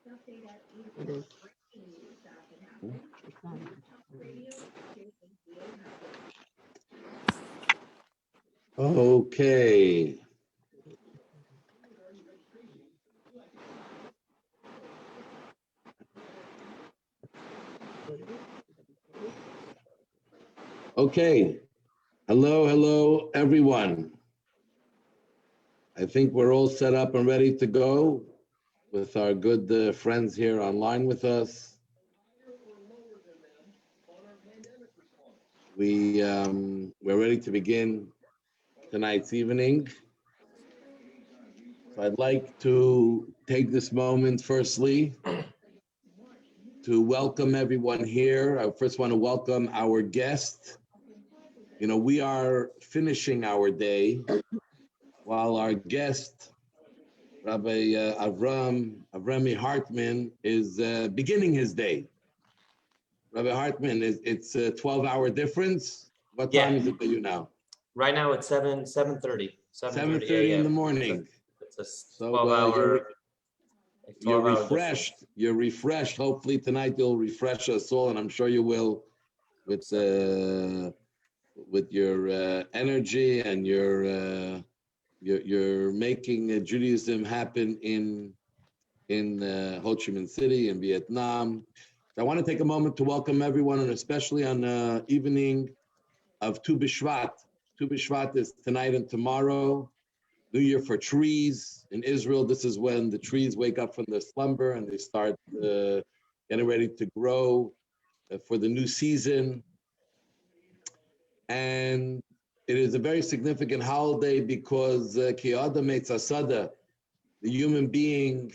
It is. It's not. Okay. Okay. Hello, everyone. I think we're all set up and ready to go with our good friends here online with us. We're ready to begin tonight's evening. So I'd like to take this moment, firstly, to welcome everyone here. I first want to welcome our guest. You know, we are finishing our day while our guest, Rabbi Avrami Hartman, is beginning his day. Rabbi Hartman, it's a 12-hour difference. What time is it for you now? Right now it's 7:30. 7:30 in the morning. It's a So 12-hour. You're refreshed. You're refreshed. Hopefully tonight you'll refresh us all, and I'm sure you will, with your energy and you're making Judaism happen in Ho Chi Minh City in Vietnam. So I want to take a moment to welcome everyone, and especially on the evening of Tu B'Shvat. Tu B'Shvat is tonight and tomorrow. New Year for trees. In Israel, this is when the trees wake up from their slumber and they start getting ready to grow for the new season. And it is a very significant holiday because Ki Adam Eitz Hasada, the human being,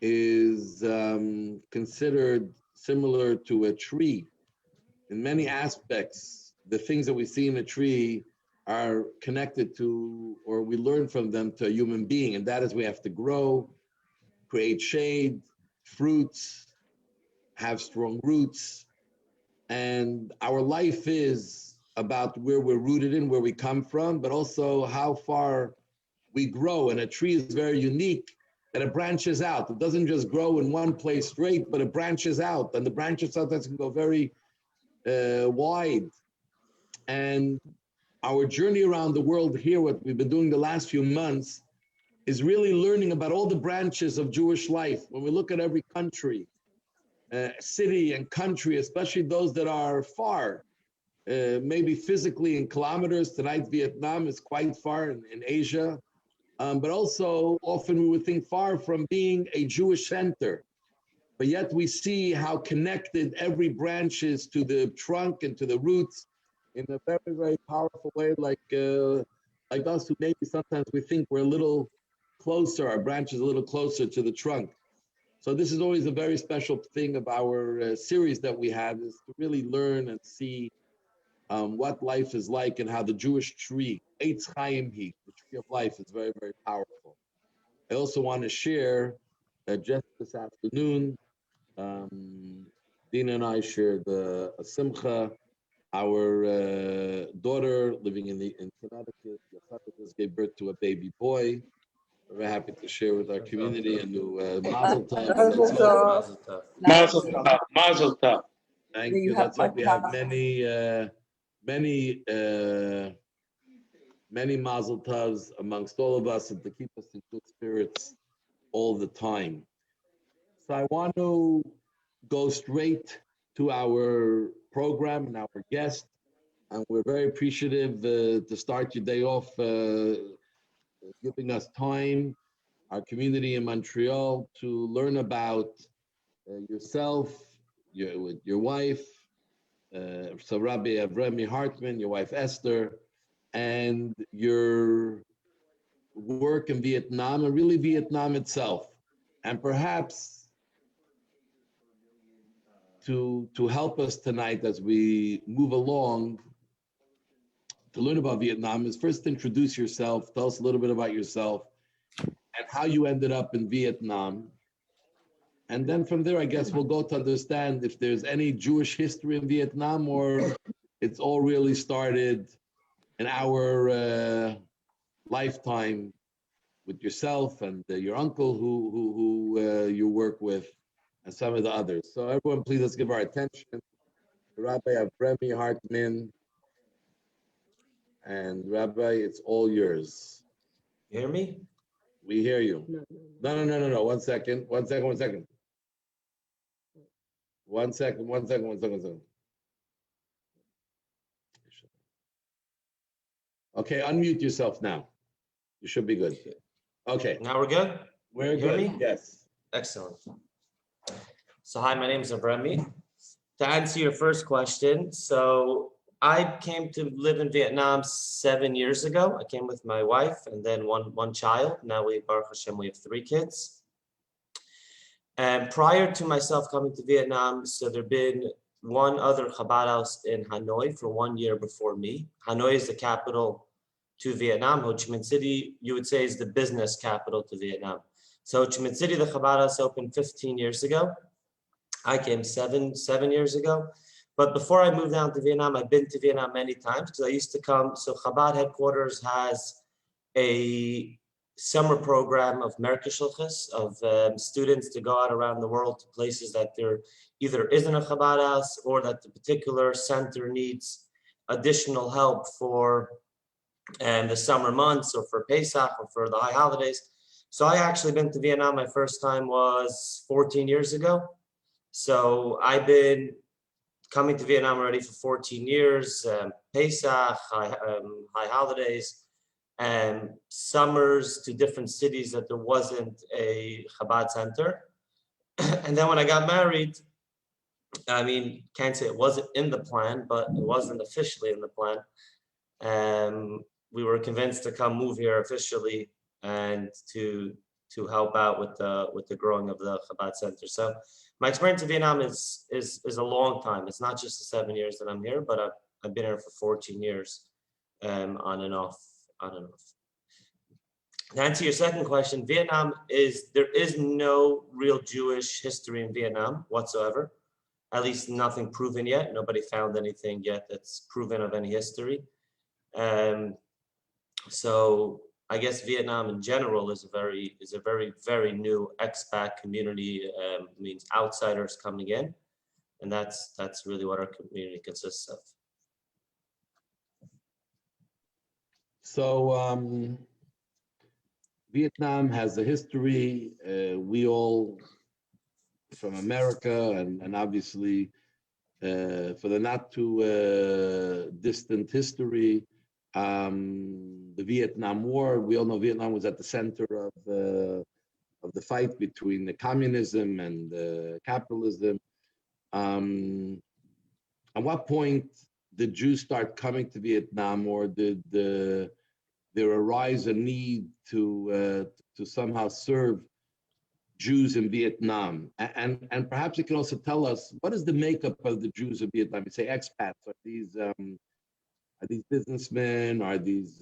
is considered similar to a tree. In many aspects, the things that we see in a tree are connected to, or we learn from them, to a human being, and that is we have to grow, create shade, fruits, have strong roots, and our life is about where we're rooted in, where we come from, but also how far we grow. And a tree is very unique that it branches out. It doesn't just grow in one place straight, but it branches out, and the branches sometimes can go very wide. And our journey around the world here, what we've been doing the last few months, is really learning about all the branches of Jewish life. When we look at every country, city and country, especially those that are far, maybe physically in kilometers. Tonight, Vietnam is quite far in Asia, but also often we would think far from being a Jewish center. But yet we see how connected every branch is to the trunk and to the roots in a very, very powerful way, like us, who maybe sometimes we think we're a little closer, our branch is a little closer to the trunk. So this is always a very special thing of our series that we have, is to really learn and see what life is like and how the Jewish tree, Eitz Chaim Hi, the tree of life, is very, very powerful. I also want to share that just this afternoon, Dina and I shared a simcha. Our daughter living in Connecticut, just gave birth to a baby boy. We're very happy to share with our community a new mazel tov. Mazel tov. Mazel tov. Thank you. Let's hope we have many mazel tovs amongst all of us, and to keep us in good spirits all the time. So I want to go straight to our program and our guest, and we're very appreciative to start your day off giving us time, our community in Montreal, to learn about yourself, your wife, so Rabbi Avrami Hartman, your wife Esther, and your work in Vietnam, and really Vietnam itself. And perhaps to help us tonight as we move along to learn about Vietnam is first introduce yourself, tell us a little bit about yourself and how you ended up in Vietnam. And then from there, I guess we'll go to understand if there's any Jewish history in Vietnam, or it's all really started in our lifetime with yourself and your uncle who you work with and some of the others. So everyone, please let's give our attention to Rabbi Avremi Hartman. And Rabbi, it's all yours. You hear me? We hear you. No. 1 second. 1 second. 1 second. 1 second. 1 second. 1 second. Okay, unmute yourself now. You should be good. Okay. Now we're good? We're You hear good. me? Yes. Excellent. So hi, my name is Avremi. To answer your first question, so I came to live in Vietnam 7 years ago. I came with my wife and then one child. Now Baruch Hashem, we have 3 kids. And prior to myself coming to Vietnam, so there'd been one other Chabad house in Hanoi for 1 year before me. Hanoi is the capital to Vietnam. Ho Chi Minh City, you would say, is the business capital to Vietnam. So Ho Chi Minh City, the Chabad house opened 15 years ago. I came seven years ago. But before I moved down to Vietnam, I've been to Vietnam many times because I used to come. So Chabad headquarters has a summer program of Merkashilchus, of students to go out around the world to places that there either isn't a Chabad house or that the particular center needs additional help for the summer months or for Pesach or for the high holidays. So I actually been to Vietnam. My first time was 14 years ago. So I've been coming to Vietnam already for 14 years, Pesach, high holidays, and summers to different cities that there wasn't a Chabad center. And then when I got married, I mean, can't say it wasn't in the plan, but it wasn't officially in the plan. We were convinced to come move here officially and to help out with the growing of the Chabad center. So my experience in Vietnam is a long time. It's not just the 7 years that I'm here, but I've been here for 14 years, on and off. To answer your second question, there is no real Jewish history in Vietnam whatsoever. At least nothing proven yet. Nobody found anything yet that's proven of any history. So I guess Vietnam in general is a very new expat community, means outsiders coming in, and that's really what our community consists of. So Vietnam has a history. We all from America and obviously for the not too distant history. The Vietnam War, we all know Vietnam was at the center of the fight between the communism and capitalism. At what point did Jews start coming to Vietnam, or did there arise a need to somehow serve Jews in Vietnam? And perhaps you can also tell us, what is the makeup of the Jews of Vietnam? You say expats, are these businessmen? Are these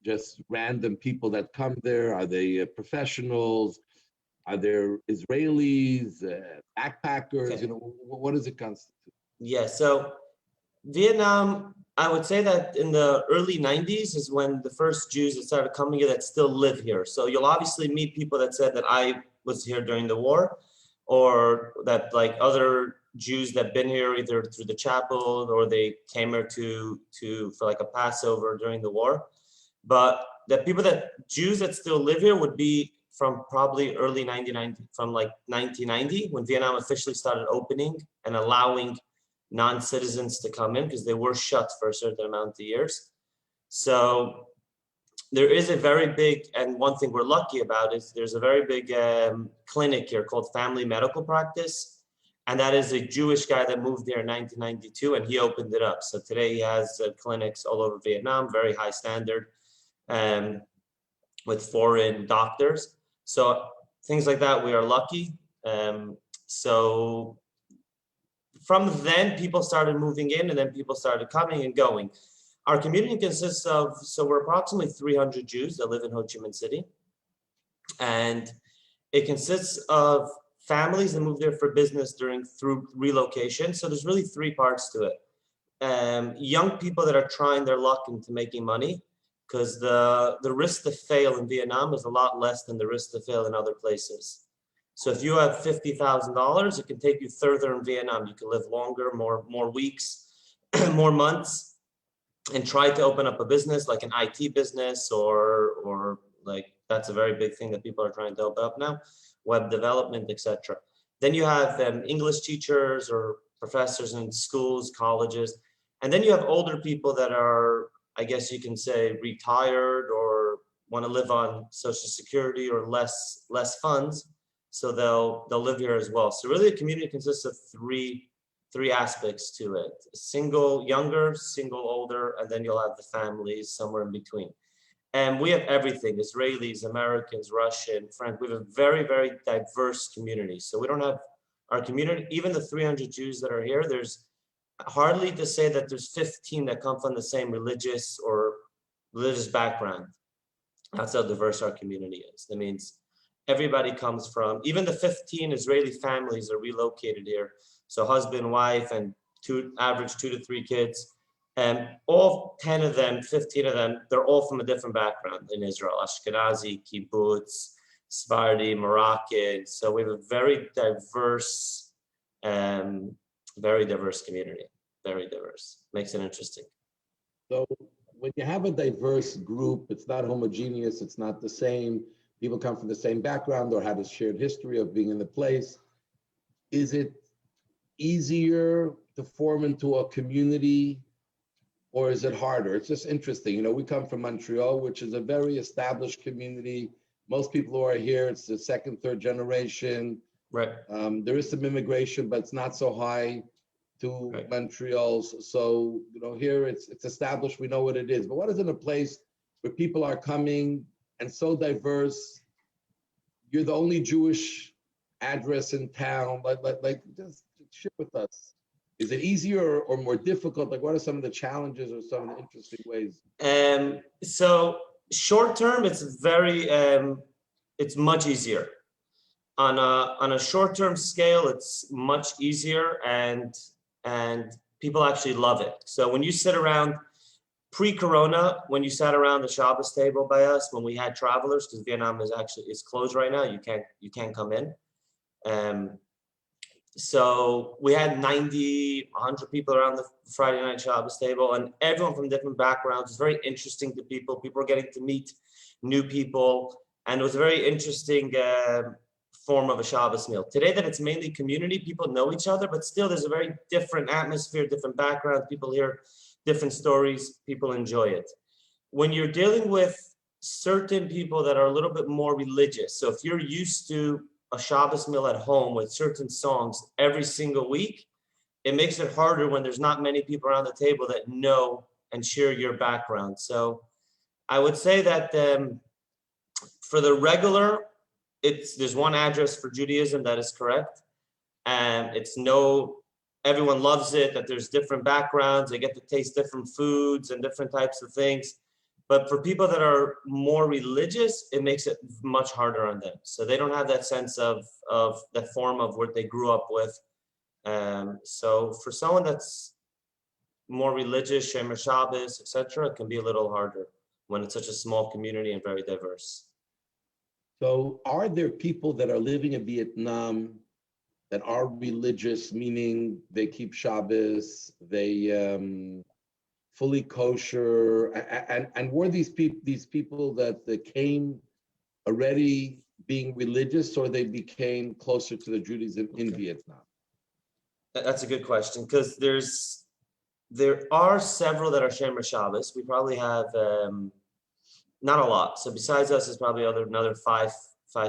just random people that come there? Are they professionals? Are there Israelis, backpackers? Okay. What does it constitute? Yeah, so Vietnam, I would say that in the early 90s is when the first Jews that started coming here that still live here. So you'll obviously meet people that said that I was here during the war, or that like other Jews that been here either through the chapel or they came here to for like a Passover during the war. But the Jews that still live here would be from probably early 1990, from like 1990, when Vietnam officially started opening and allowing non-citizens to come in, because they were shut for a certain amount of years. So there is a very big, and one thing we're lucky about is there's a very big clinic here called Family Medical Practice. And that is a Jewish guy that moved there in 1992, and he opened it up. So today he has clinics all over Vietnam, very high standard, with foreign doctors. So things like that, we are lucky. So from then, people started moving in, and then people started coming and going. Our community consists of, so we're approximately 300 Jews that live in Ho Chi Minh City. And it consists of families that move there for business through relocation. So there's really 3 parts to it. Young people that are trying their luck into making money, because the risk to fail in Vietnam is a lot less than the risk to fail in other places. So if you have $50,000, it can take you further in Vietnam. You can live longer, more weeks, more months, and try to open up a business like an IT business or like that's a very big thing that people are trying to open up now, web development, etc. Then you have English teachers or professors in schools, colleges, and then you have older people that are, I guess you can say, retired or want to live on Social Security or less funds, so they'll live here as well. So really, the community consists of three aspects to it: single younger, single older, and then you'll have the families somewhere in between. And we have everything: Israelis, Americans, Russian, French. We have a very, very diverse community. So we don't have our community, even the 300 Jews that are here, there's hardly to say that there's 15 that come from the same religious background. That's how diverse our community is. That means everybody comes from, even the 15 Israeli families are relocated here. So husband, wife, and average 2 to 3 kids. And all 10 of them, 15 of them, they're all from a different background in Israel: Ashkenazi, kibbutz, Sephardi, Moroccan. So we have a very diverse community. Very diverse. Makes it interesting. So when you have a diverse group, it's not homogeneous, it's not the same. People come from the same background or have a shared history of being in the place. Is it easier to form into a community, or is it harder? It's just interesting. You know, we come from Montreal, which is a very established community. Most people who are here, it's the second, third generation. Right. There is some immigration, but it's not so high to Right. Montreal. So, you know, here it's established, we know what it is. But what is in a place where people are coming and so diverse? You're the only Jewish address in town. Like just share with us. Is it easier or more difficult? Like, what are some of the challenges or some of the interesting ways? So short term, it's much easier. On a short term scale, it's much easier, and people actually love it. So when you sit around pre-corona, when you sat around the Shabbos table by us, when we had travelers, because Vietnam is closed right now, you can't come in. So we had 90, 100 people around the Friday night Shabbos table, and everyone from different backgrounds. It's very interesting to people. People are getting to meet new people, and it was a very interesting form of a Shabbos meal. Today that it's mainly community, people know each other, but still there's a very different atmosphere, different backgrounds. People hear different stories, people enjoy it. When you're dealing with certain people that are a little bit more religious, so if you're used to a Shabbos meal at home with certain songs every single week, it makes it harder when there's not many people around the table that know and share your background. So I would say that for the regular, there's one address for Judaism, that is correct. And everyone loves it, that there's different backgrounds, they get to taste different foods and different types of things. But for people that are more religious, it makes it much harder on them. So they don't have that sense of the form of what they grew up with. So for someone that's more religious, Shomer Shabbos, etc., it can be a little harder when it's such a small community and very diverse. So are there people that are living in Vietnam that are religious, meaning they keep Shabbos, they fully kosher, and were these people that came already being religious, or they became closer to the Judaism in Vietnam? That's a good question, because there are several that are Shomer Shabbos. We probably have not a lot. So besides us, there's probably another five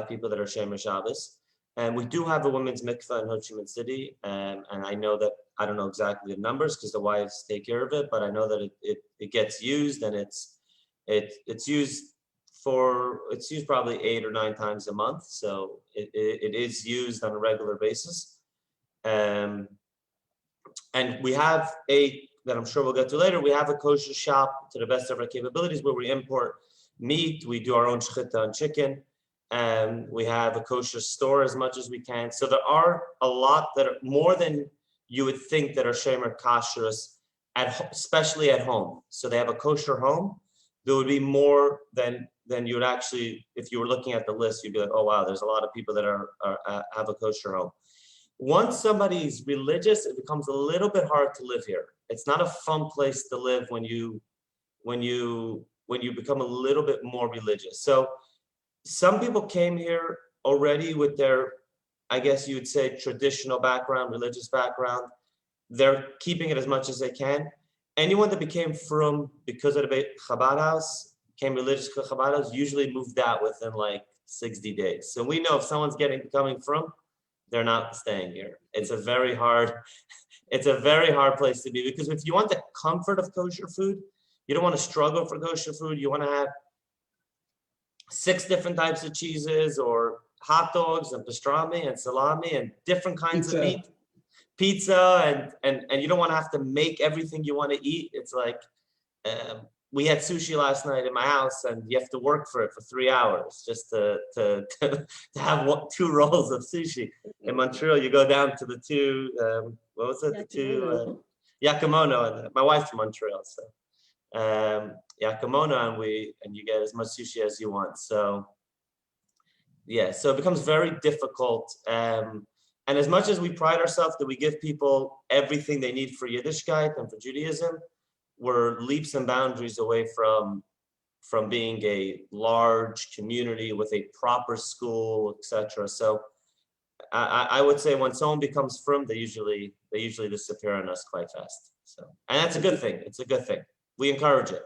people that are Shomer Shabbos. And we do have a women's mikveh in Ho Chi Minh City, and I know that, I don't know exactly the numbers because the wives take care of it, but I know that it gets used, and it's used probably 8 or 9 times a month. So it is used on a regular basis. And we have that I'm sure we'll get to later, we have a kosher shop to the best of our capabilities where we import meat, we do our own shechita on chicken, and we have a kosher store as much as we can. So there are a lot that are more than you would think that are Shomer kashrus, especially at home. So they have a kosher home. There would be more than then you would actually, if you were looking at the list, you'd be like, oh wow, there's a lot of people that have a kosher home. Once somebody's religious, it becomes a little bit hard to live here. It's not a fun place to live when you become a little bit more religious. So some people came here already with their, I guess you would say, traditional background, religious background. They're keeping it as much as they can. Anyone that became from because of the Chabad house, became religious to Chabad house, usually moved out within like 60 days. So we know if someone's coming from, they're not staying here. It's a very hard place to be, because if you want the comfort of kosher food, you don't want to struggle for kosher food. You want to have 6 different types of cheeses or hot dogs and pastrami and salami and different kinds of meat, pizza, and you don't want to have to make everything you want to eat. It's like, we had sushi last night in my house, and you have to work for it for 3 hours just to have 2 rolls of sushi. In Montreal, you go down to the 2, what was it? The 2, Yakimono, and my wife's from Montreal, so Yakimono, and you get as much sushi as you want. So yeah, so it becomes very difficult. And as much as we pride ourselves that we give people everything they need for Yiddishkeit and for Judaism, we're leaps and boundaries away from being a large community with a proper school, etc. So I would say when someone becomes frum, they usually disappear on us quite fast. So, and that's a good thing. It's a good thing. We encourage it.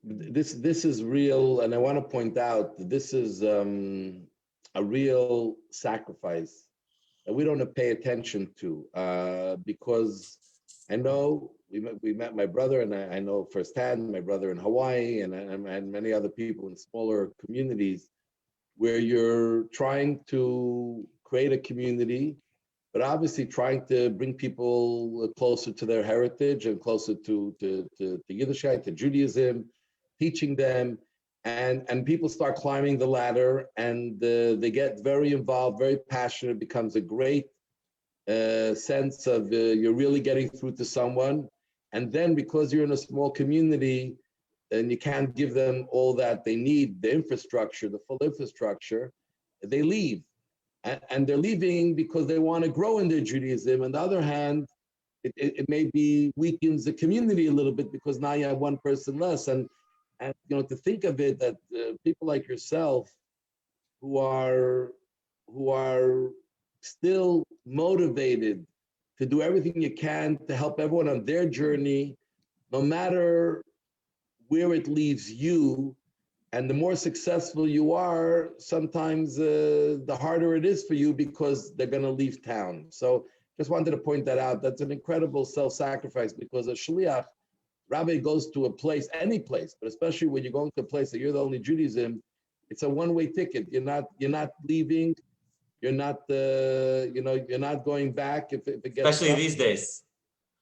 This is real, and I want to point out that this is a real sacrifice that we don't pay attention to, because I know we met my brother, and I know firsthand my brother in Hawaii, and many other people in smaller communities where you're trying to create a community, but obviously trying to bring people closer to their heritage and closer to Yiddishkeit, to Judaism, teaching them, and people start climbing the ladder, and they get very involved, very passionate. It becomes a great sense of you're really getting through to someone. And then because you're in a small community, and you can't give them all that they need, the infrastructure, the full infrastructure, they leave. And they're leaving because they want to grow in their Judaism. On the other hand, it maybe weakens the community a little bit because now you have one person less. And to think of it that people like yourself who are still motivated to do everything you can to help everyone on their journey, no matter where it leaves you, and the more successful you are, sometimes the harder it is for you because they're going to leave town. So just wanted to point that out. That's an incredible self-sacrifice, because a shliach, rabbi, goes to a place, any place, but especially when you're going to a place that you're the only Judaism, it's a one-way ticket. You're not leaving. You're not you're not going back if it gets Especially these days.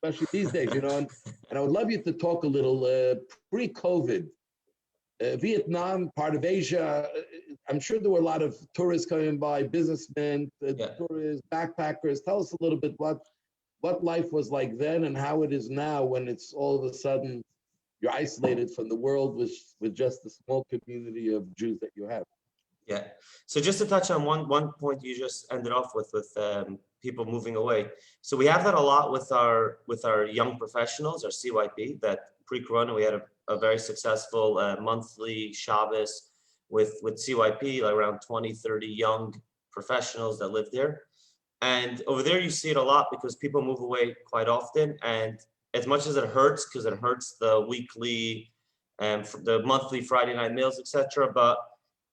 Especially these days, and I would love you to talk a little pre-COVID. Vietnam, part of Asia, I'm sure there were a lot of tourists coming by, businessmen, tourists, backpackers. Tell us a little bit what life was like then and how it is now when it's all of a sudden you're isolated from the world with just the small community of Jews that you have. Yeah. So just to touch on one point you just ended off with people moving away. So we have that a lot with our young professionals, our CYP, that pre-corona we had a very successful monthly Shabbos with CYP, like around 20, 30 young professionals that lived there. And over there you see it a lot because people move away quite often. And as much as it hurts, because it hurts the weekly and the monthly Friday night meals, etc., but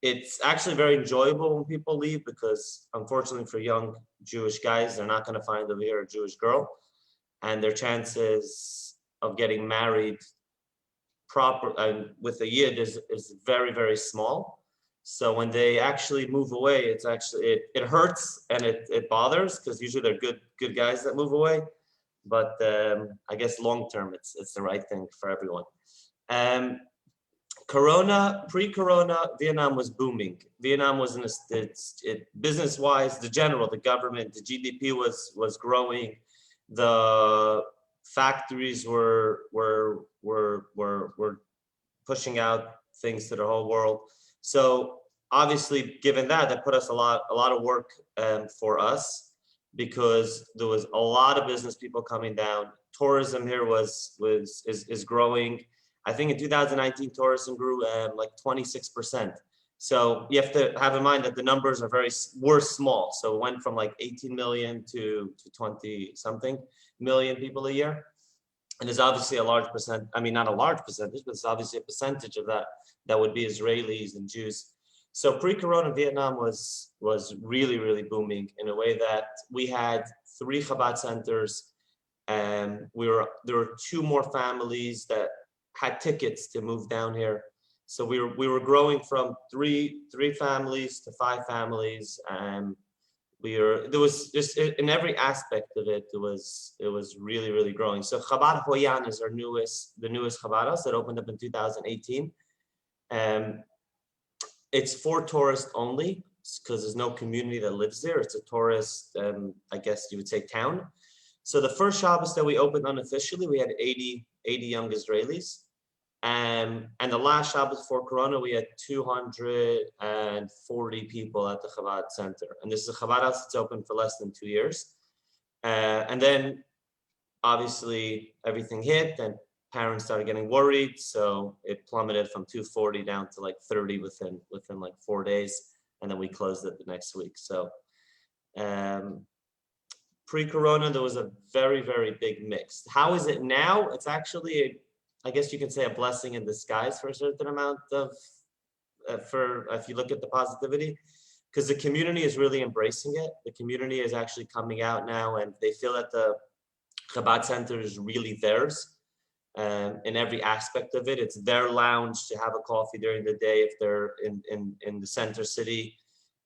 it's actually very enjoyable when people leave, because unfortunately for young Jewish guys, they're not going to find over here a Jewish girl, and their chances of getting married proper and with a Yid is very, very small. So when they actually move away, it's actually it hurts and it bothers, because usually they're good guys that move away. But I guess long term, it's the right thing for everyone. Pre-corona, Vietnam was booming. Vietnam was business-wise, the government, the GDP was growing. The factories were pushing out things to the whole world. So obviously, given that, that put us a lot of work for us, because there was a lot of business people coming down. Tourism here is growing. I think in 2019, tourism grew like 26%. So you have to have in mind that the numbers were small. So it went from like 18 million to 20 something million people a year. And there's obviously a large percent, I mean, not a large percentage, but it's obviously a percentage of that would be Israelis and Jews. So pre-corona, Vietnam was really, really booming in a way that we had 3 Chabad centers, and there were 2 more families that had tickets to move down here. So we were growing from three families to 5 families, and there was just in every aspect of it, it was really, really growing. So Chabad Hoi An is the newest Chabad house that opened up in 2018. It's for tourists only, because there's no community that lives there. It's a tourist, I guess you would say, town. So the first Shabbos that we opened unofficially, we had 80 young Israelis. And the last Shabbos before Corona, we had 240 people at the Chabad Center. And this is a Chabad house that's open for less than 2 years. And then obviously everything hit and parents started getting worried. So it plummeted from 240 down to like 30 within like 4 days. And then we closed it the next week. So pre-Corona, there was a very, very big mix. How is it now? It's actually I guess you can say a blessing in disguise for a certain amount of, if you look at the positivity, because the community is really embracing it. The community is actually coming out now, and they feel that the Chabad Center is really theirs in every aspect of it. It's their lounge to have a coffee during the day if they're in the center city.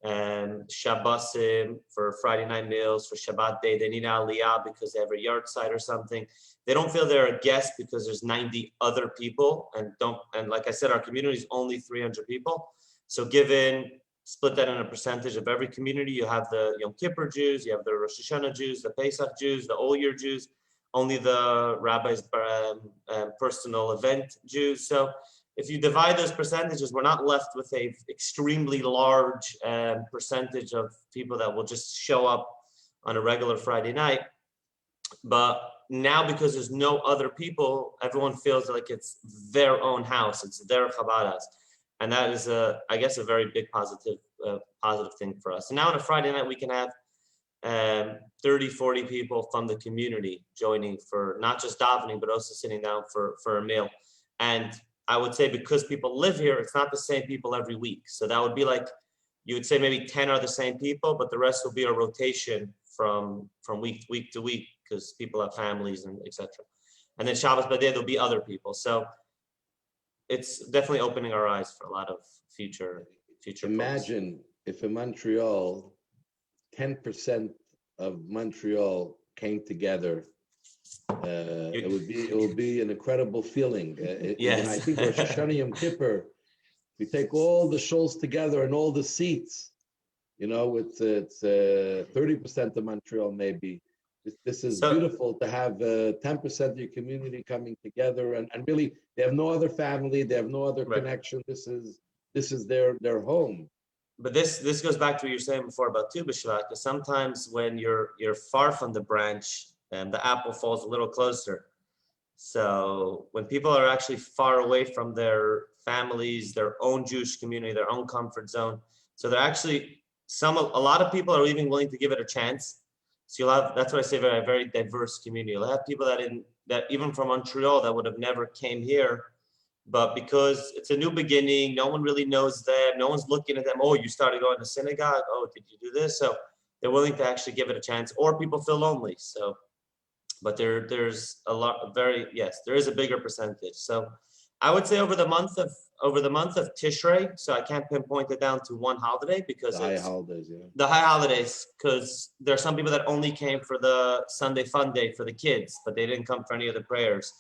Shabbosim for Friday night meals, for Shabbat day, they need Aliyah because they have a yard site or something. They don't feel they're a guest because there's 90 other people, and like I said, our community is only 300 people. So split that in a percentage of every community. You have the Yom Kippur Jews, you have the Rosh Hashanah Jews, the Pesach Jews, the All Year Jews, only the rabbi's personal event Jews. So if you divide those percentages, we're not left with a extremely large percentage of people that will just show up on a regular Friday night. But now, because there's no other people, everyone feels like it's their own house, it's their Chabad house. And that is, I guess, a very big positive thing for us. And now on a Friday night, we can have 30, 40 people from the community joining for not just davening, but also sitting down for a meal. And I would say because people live here, it's not the same people every week. So that would be like, you would say maybe 10 are the same people, but the rest will be a rotation from week to week, because people have families and etc. And then Shabbos Badeh, there'll be other people. So it's definitely opening our eyes for a lot of future. Imagine if in Montreal, 10% of Montreal came together. It would be an incredible feeling. Yes. And I think Rosh Hashanah Yom Kippur, we take all the shuls together and all the seats. You know, it's 30% of Montreal maybe. This is beautiful to have 10% of your community coming together, and really they have no other family, they have no other connection. This is their home. But this goes back to what you were saying before about Tu B'Shvat, because sometimes when you're far from the branch, the apple falls a little closer. So when people are actually far away from their families, their own Jewish community, their own comfort zone, so they're actually a lot of people are even willing to give it a chance. So you'll have, that's what I say, a very diverse community. You'll have people that even from Montreal that would have never came here, but because it's a new beginning, no one really knows them, no one's looking at them. Oh, you started going to synagogue. Oh, did you do this? So they're willing to actually give it a chance. Or people feel lonely. So, but there's a lot. There is a bigger percentage. So I would say over the month of Tishrei, so I can't pinpoint it down to one holiday because the high holidays, yeah. The high holidays, because there are some people that only came for the Sunday fun day for the kids, but they didn't come for any of the prayers.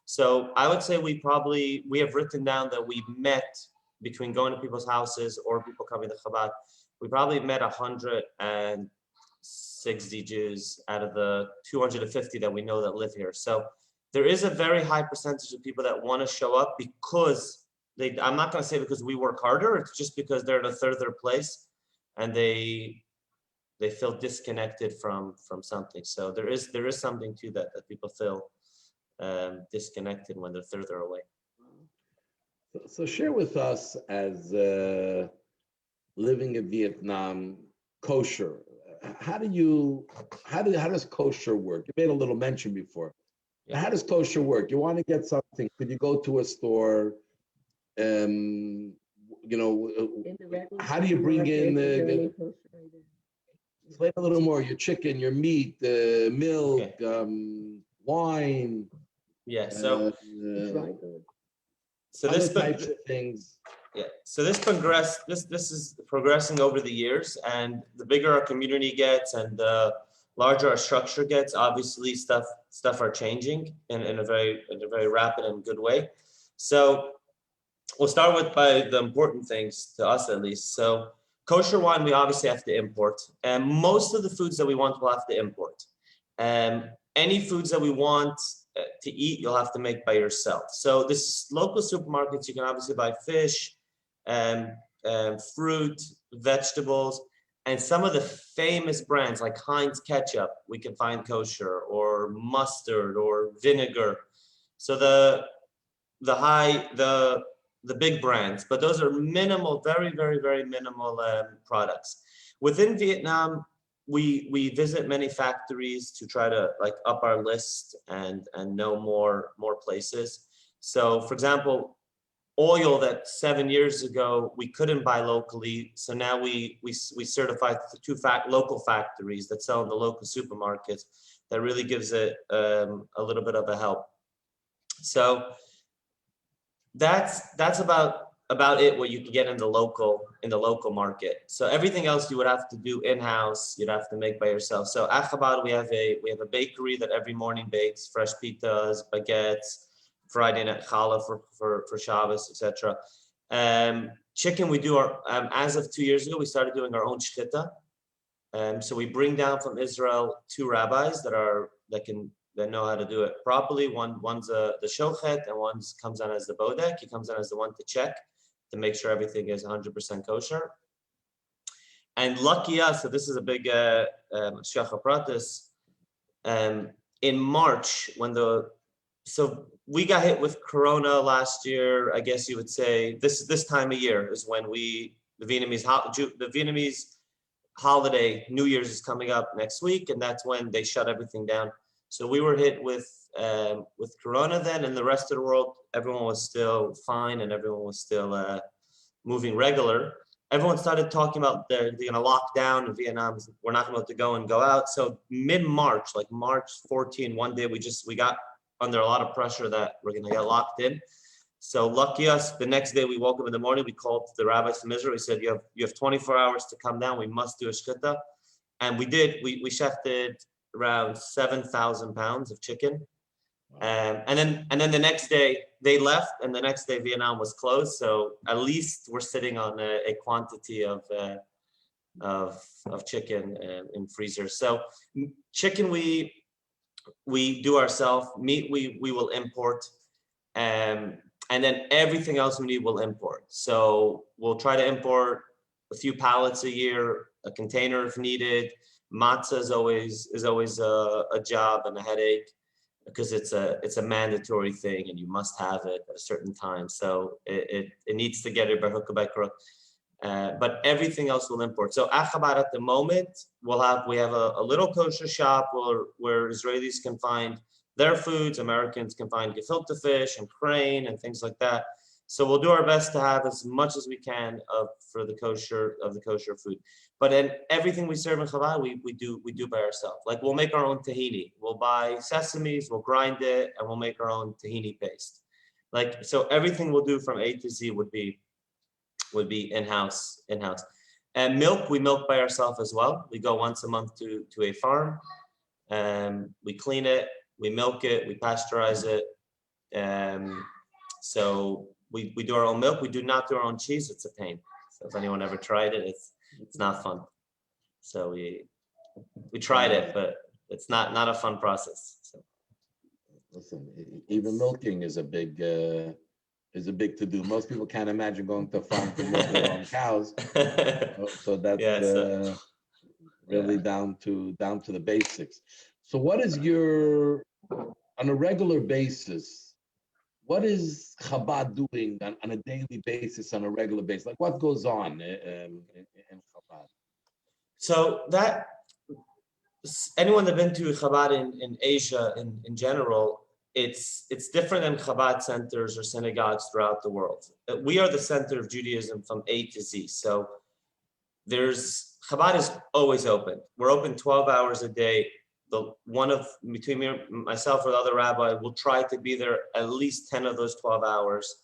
So I would say we have written down that we met, between going to people's houses or people coming to Chabad, we probably met 160 Jews out of the 250 that we know that live here. So there is a very high percentage of people that want to show up because I'm not going to say because we work harder. It's just because they're in a further place, and they feel disconnected from something. So there is something to that people feel disconnected when they're further away. So share with us, as living in Vietnam, kosher. How does kosher work? You made a little mention before. Yeah. How does kosher work? You want to get something? Could you go to a store? You know, how do you bring in the explain a little more? Your chicken, your meat, milk, wine. Yeah. So Other types of things. Yeah. So this is progressing over the years, and the bigger our community gets and the larger our structure gets, obviously stuff are changing in a very rapid and good way. So we'll start with by the important things to us at least. So kosher wine we obviously have to import, and most of the foods that we want we'll have to import. Any foods that we want to eat, you'll have to make by yourself. So this local supermarkets, you can obviously buy fish, fruit, vegetables, and some of the famous brands like Heinz ketchup, we can find kosher, or mustard, or vinegar. So the big brands, but those are minimal, very minimal products. Within Vietnam, we visit many factories to try to like up our list and know more places. So for example, oil that 7 years ago we couldn't buy locally, so now we certified the two local factories that sell in the local supermarkets. That really gives it a little bit of a help. So that's about it, what you can get in the local market. So everything else you would have to do in-house, you'd have to make by yourself. So at Chabad we have a bakery that every morning bakes fresh pitas, baguettes, Friday night challah for Shabbos, etc. Chicken, we do our as of 2 years ago we started doing our own shchita. So we bring down from Israel 2 rabbis that know how to do it properly. One's the shochet, and one comes on as the bodek. He comes on as the one to check to make sure everything is 100% kosher. And lucky us, so this is a big shachar pratis. In March, so we got hit with Corona last year. I guess you would say this time of year is when the Vietnamese holiday, New Year's, is coming up next week, and that's when they shut everything down. So we were hit with Corona then, and the rest of the world, everyone was still fine and everyone was still moving regular. Everyone started talking about they're going to lock down in Vietnam. We're not going to be able to go out. So mid-March, like March 14, one day we got under a lot of pressure that we're going to get locked in. So lucky us, the next day we woke up in the morning, we called the rabbis from Israel. We said, you have 24 hours to come down. We must do a shchita. And we did. We shechted around 7,000 pounds of chicken. And then the next day they left, and the next day Vietnam was closed. So at least we're sitting on a quantity of chicken in freezers. So chicken we do ourselves. Meat we will import, and then everything else we need we'll import. So we'll try to import a few pallets a year, a container if needed. Matzah is always a job and a headache, because it's a mandatory thing and you must have it at a certain time. So it needs to get it by hook or by crook. But everything else we'll import. So at Chabad at the moment, we have a little kosher shop where Israelis can find their foods, Americans can find gefilte fish and crane and things like that. So we'll do our best to have as much as we can for the kosher food. But then everything we serve in Chabad, we do by ourselves. Like we'll make our own tahini. We'll buy sesames, we'll grind it, and we'll make our own tahini paste. Like, so everything we'll do from A to Z would be in-house. And milk, we milk by ourselves as well. We go once a month to a farm, we clean it, we milk it, we pasteurize it. So we do our own milk. We do not do our own cheese. It's a pain. So if anyone ever tried it, it's not fun. So we tried it, but it's not a fun process. So. Listen, even milking is a big is a big to-do. Most people can't imagine going to a farm to milk their own cows. So that's really down to the basics. So what is on a regular basis, what is Chabad doing on a daily basis, on a regular basis? Like what goes on in Chabad? So anyone that's been to Chabad in Asia in general, it's different than Chabad centers or synagogues throughout the world. We are the center of Judaism from A to Z. So Chabad is always open. We're open 12 hours a day. Between me, myself or the other rabbi will try to be there at least 10 of those 12 hours.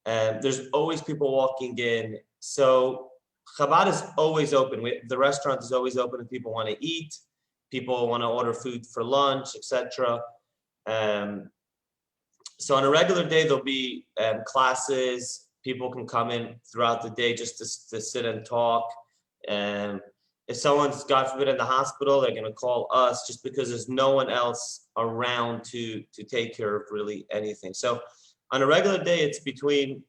There's always people walking in. So Chabad is always open. The restaurant is always open if people want to eat. People want to order food for lunch, etc. So on a regular day, there'll be classes. People can come in throughout the day just to sit and talk. If someone's, God forbid, in the hospital, they're going to call us just because there's no one else around to take care of really anything. So on a regular day, it's between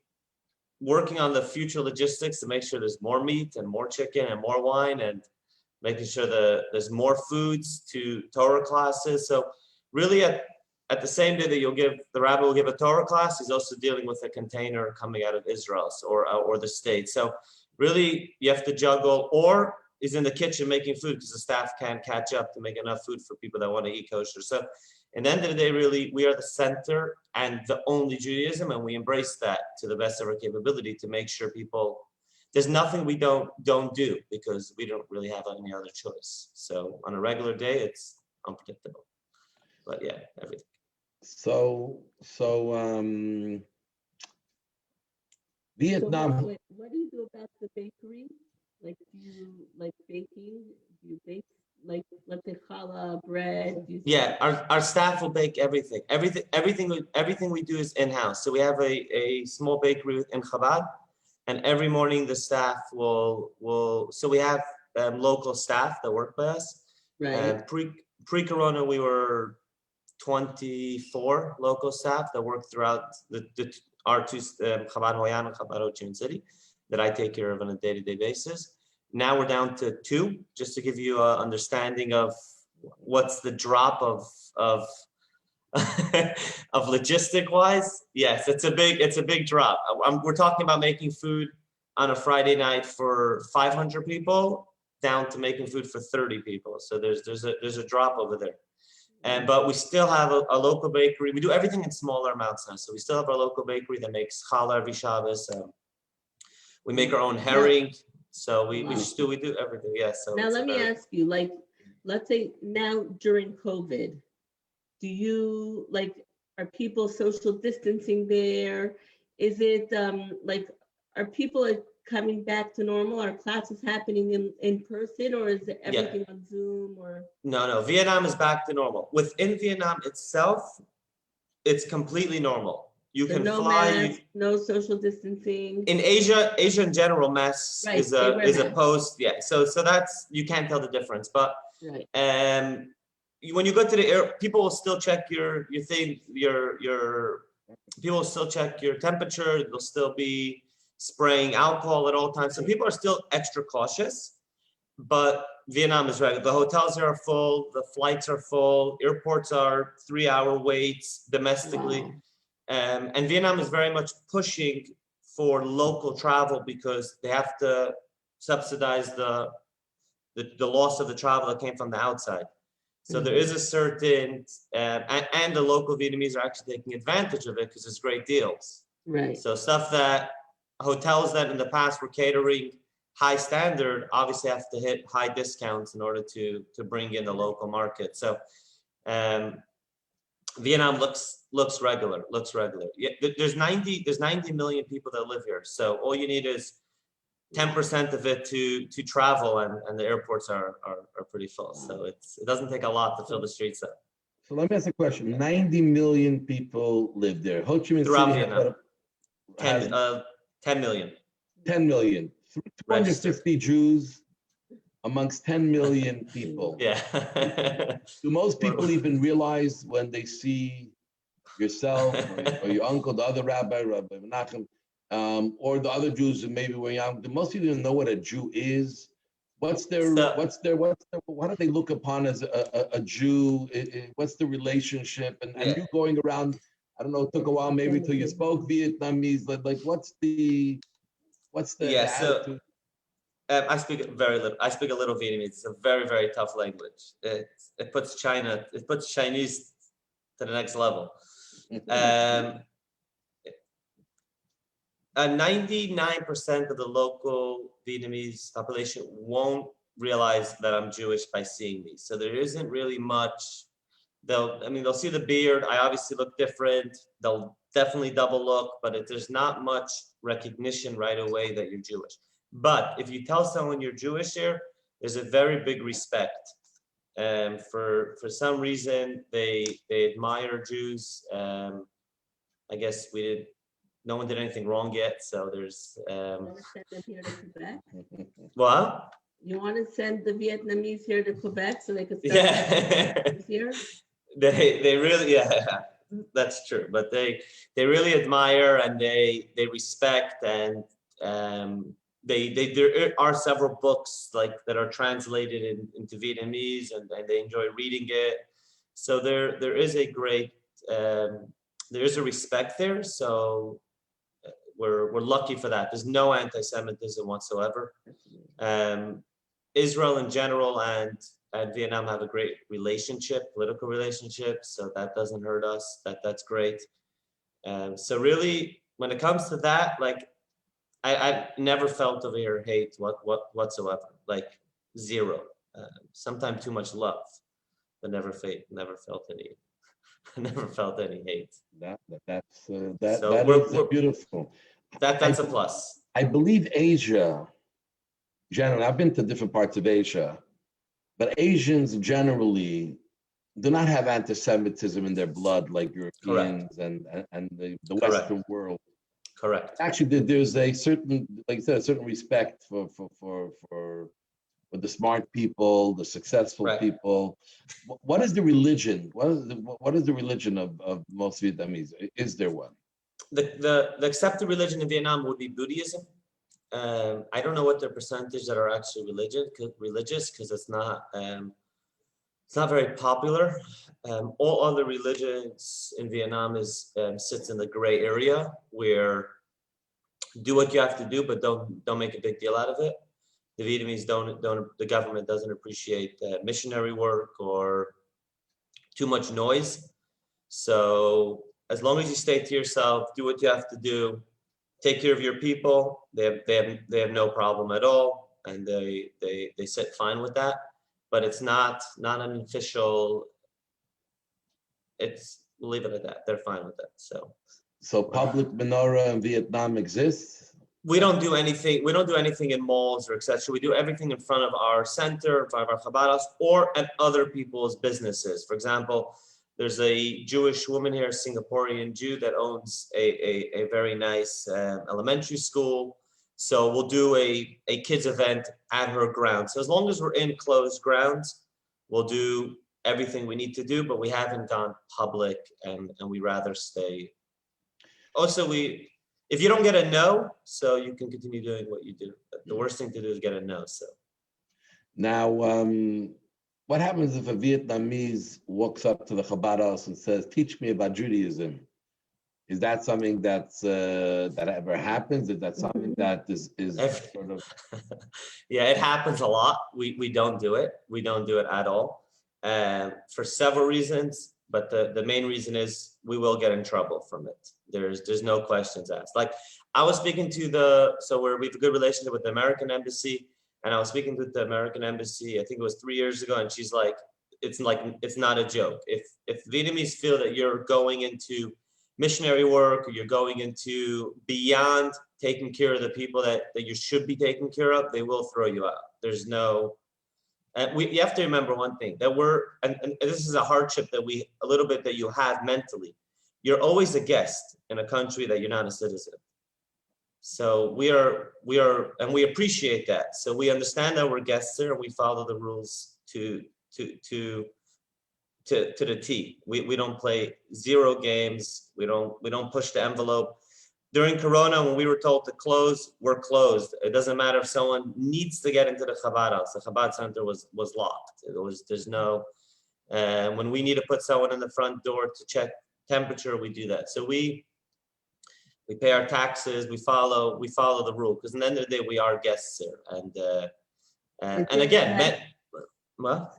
working on the future logistics to make sure there's more meat and more chicken and more wine and making sure there's more foods to Torah classes. So really at the same day that the rabbi will give a Torah class, he's also dealing with a container coming out of Israel or the States. So really you have to juggle, or he's in the kitchen making food because the staff can't catch up to make enough food for people that want to eat kosher. So at the end of the day, really, we are the center and the only Judaism, and we embrace that to the best of our capability to make sure there's nothing we don't do because we don't really have any other choice. So on a regular day, it's unpredictable. But yeah, everything. So Vietnam. So what do you do about the bakery? Like, do you like baking? Do you bake like let's say challah, bread? Yeah, our staff will bake everything. Everything we do is in-house. So we have a small bakery in Chabad, and every morning the staff will. So we have local staff that work by us. Right. Pre-corona, we were 24 local staff that work throughout our two Chabad Hoyan and Chabad Ho Chi Minh City that I take care of on a day-to-day basis. Now we're down to 2, just to give you an understanding of what's the drop of logistic wise. Yes, it's a big drop. We're talking about making food on a Friday night for 500 people down to making food for 30 people. So there's a drop over there. But we still have a local bakery. We do everything in smaller amounts now. So we still have our local bakery that makes challah every Shabbos. We make our own herring. So we do everything. Yeah. So now let me ask you, like, let's say now during COVID, do you are people social distancing there? Is it are people coming back to normal? Are classes happening in person, or is it everything on Zoom or? No. Vietnam is back to normal. Within Vietnam itself, it's completely normal. You can fly. Mask, no social distancing. In Asia in general, masks is a post. Yeah. So that's, you can't tell the difference. But when you go to the air, people will still check your thing. People will still check your temperature. They'll still be spraying alcohol at all times. So people are still extra cautious, but Vietnam is ready. The hotels are full, the flights are full, airports are 3-hour waits domestically. Wow. And Vietnam is very much pushing for local travel because they have to subsidize the loss of the travel that came from the outside. So there is a certain, and the local Vietnamese are actually taking advantage of it because it's great deals. Right. So stuff that hotels that in the past were catering high standard obviously have to hit high discounts in order to bring in the local market. So Vietnam looks regular. Yeah, there's 90 million people that live here. So all you need is 10% of it to travel, and the airports are pretty full. So it doesn't take a lot to fill the streets up. So let me ask a question. 90 million people live there. Ho Chi Minh Throughout City Vietnam. 10 million. 10 million. 250 Jews amongst 10 million people. Yeah. Do most people even realize when they see yourself or your uncle, the other rabbi, Rabbi Menachem, or the other Jews who maybe were young. Most people don't know what a Jew is. What's their, what do they look upon as a Jew? What's the relationship? And you going around, I don't know, it took a while maybe till you spoke Vietnamese. Like what's the attitude? I speak very little. I speak a little Vietnamese. It's a very, very tough language. It puts Chinese to the next level. 99% of the local Vietnamese population won't realize that I'm Jewish by seeing me. So there isn't really much. They'll see the beard. I obviously look different. They'll definitely double look, but there's not much recognition right away that you're Jewish. But if you tell someone you're Jewish here, there's a very big respect. For some reason, they admire Jews. I guess no one did anything wrong yet, so there's. Want to send them here to Quebec? What? You want to send the Vietnamese here to Quebec so they could start here? They really, that's true. But they really admire and they respect, and there are several books that are translated into Vietnamese, and they enjoy reading it. So there is a great there is a respect there. So we're lucky for that. There's no anti-Semitism whatsoever. Israel in general and Vietnam have a great relationship, political relationship, so that doesn't hurt us. That's great. So really, when it comes to that, I've never felt of your hate whatsoever, zero. Sometimes too much love, but never felt any. Never felt any hate. That's beautiful. That's a plus. I believe Asia, generally, I've been to different parts of Asia, but Asians generally do not have anti-Semitism in their blood like Europeans and the Western world. Correct. Actually, there's a certain, like I said, a certain respect for the smart people, the successful people. What is the religion? What is the religion of most Vietnamese? Is there one? The accepted religion in Vietnam would be Buddhism. I don't know what their percentage that are actually religious because it's not very popular. All other religions in Vietnam sits in the gray area where do what you have to do, but don't make a big deal out of it. The Vietnamese the government doesn't appreciate missionary work or too much noise. So as long as you stay to yourself, do what you have to do, take care of your people, they have no problem at all, and they sit fine with that. But it's not an official. We'll leave it at that. They're fine with that. So public menorah in Vietnam exists. We don't do anything. We don't do anything in malls or etc. We do everything in front of our center, in front of our Chabad house, or at other people's businesses. For example, there's a Jewish woman here, a Singaporean Jew, that owns a very nice elementary school. So we'll do a kids event at her ground. So as long as we're in closed grounds, we'll do everything we need to do, but we haven't gone public, and we rather stay. Also, if you don't get a no, so you can continue doing what you do. The worst thing to do is get a no. So now, what happens if a Vietnamese walks up to the Chabad house and says, "Teach me about Judaism"? Is that something that ever happens? Is that something that is sort of? Yeah, it happens a lot. We don't do it. We don't do it at all, for several reasons. But the main reason is we will get in trouble from it. There's no questions asked. I was speaking to we have a good relationship with the American embassy, and I was speaking to the American embassy, I think it was 3 years ago, and she's like, it's not a joke. If Vietnamese feel that you're going into missionary work or you're going into beyond taking care of the people that you should be taking care of, they will throw you out. There's no. And you have to remember one thing, that and this is a hardship that you have mentally. You're always a guest in a country that you're not a citizen. So we are, and we appreciate that. So we understand that we're guests there, and we follow the rules to to the T. We don't play zero games. We don't push the envelope. During Corona, when we were told to close, we're closed. It doesn't matter if someone needs to get into the Chabad house. The Chabad center was locked. There's no, when we need to put someone in the front door to check temperature, we do that. So we pay our taxes. We follow the rule, because at the end of the day, we are guests here. And again, what?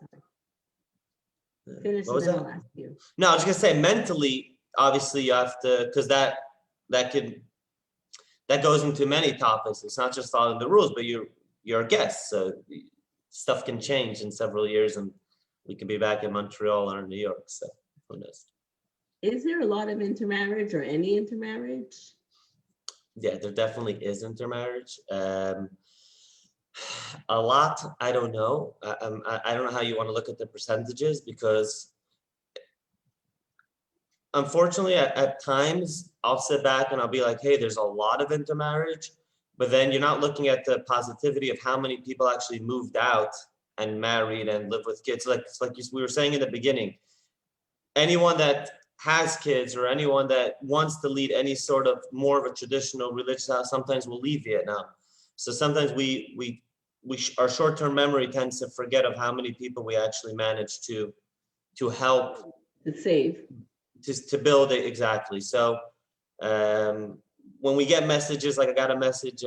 Finish What was and then that? I'll ask you. No, I was gonna say mentally, obviously you have to, because that goes into many topics. It's not just following the rules, but you're a guest, so stuff can change in several years, and we can be back in Montreal or New York. So who knows? Is there a lot of intermarriage or any intermarriage? Yeah, there definitely is intermarriage. A lot, I don't know. I don't know how you want to look at the percentages, because unfortunately, at times I'll sit back and I'll be like, hey, there's a lot of intermarriage, but then you're not looking at the positivity of how many people actually moved out and married and live with kids. It's like we were saying in the beginning, anyone that has kids or anyone that wants to lead any sort of more of a traditional religious house sometimes will leave Vietnam. So sometimes our short-term memory tends to forget of how many people we actually managed to help To save. to build it. Exactly. So when we get messages, like I got a message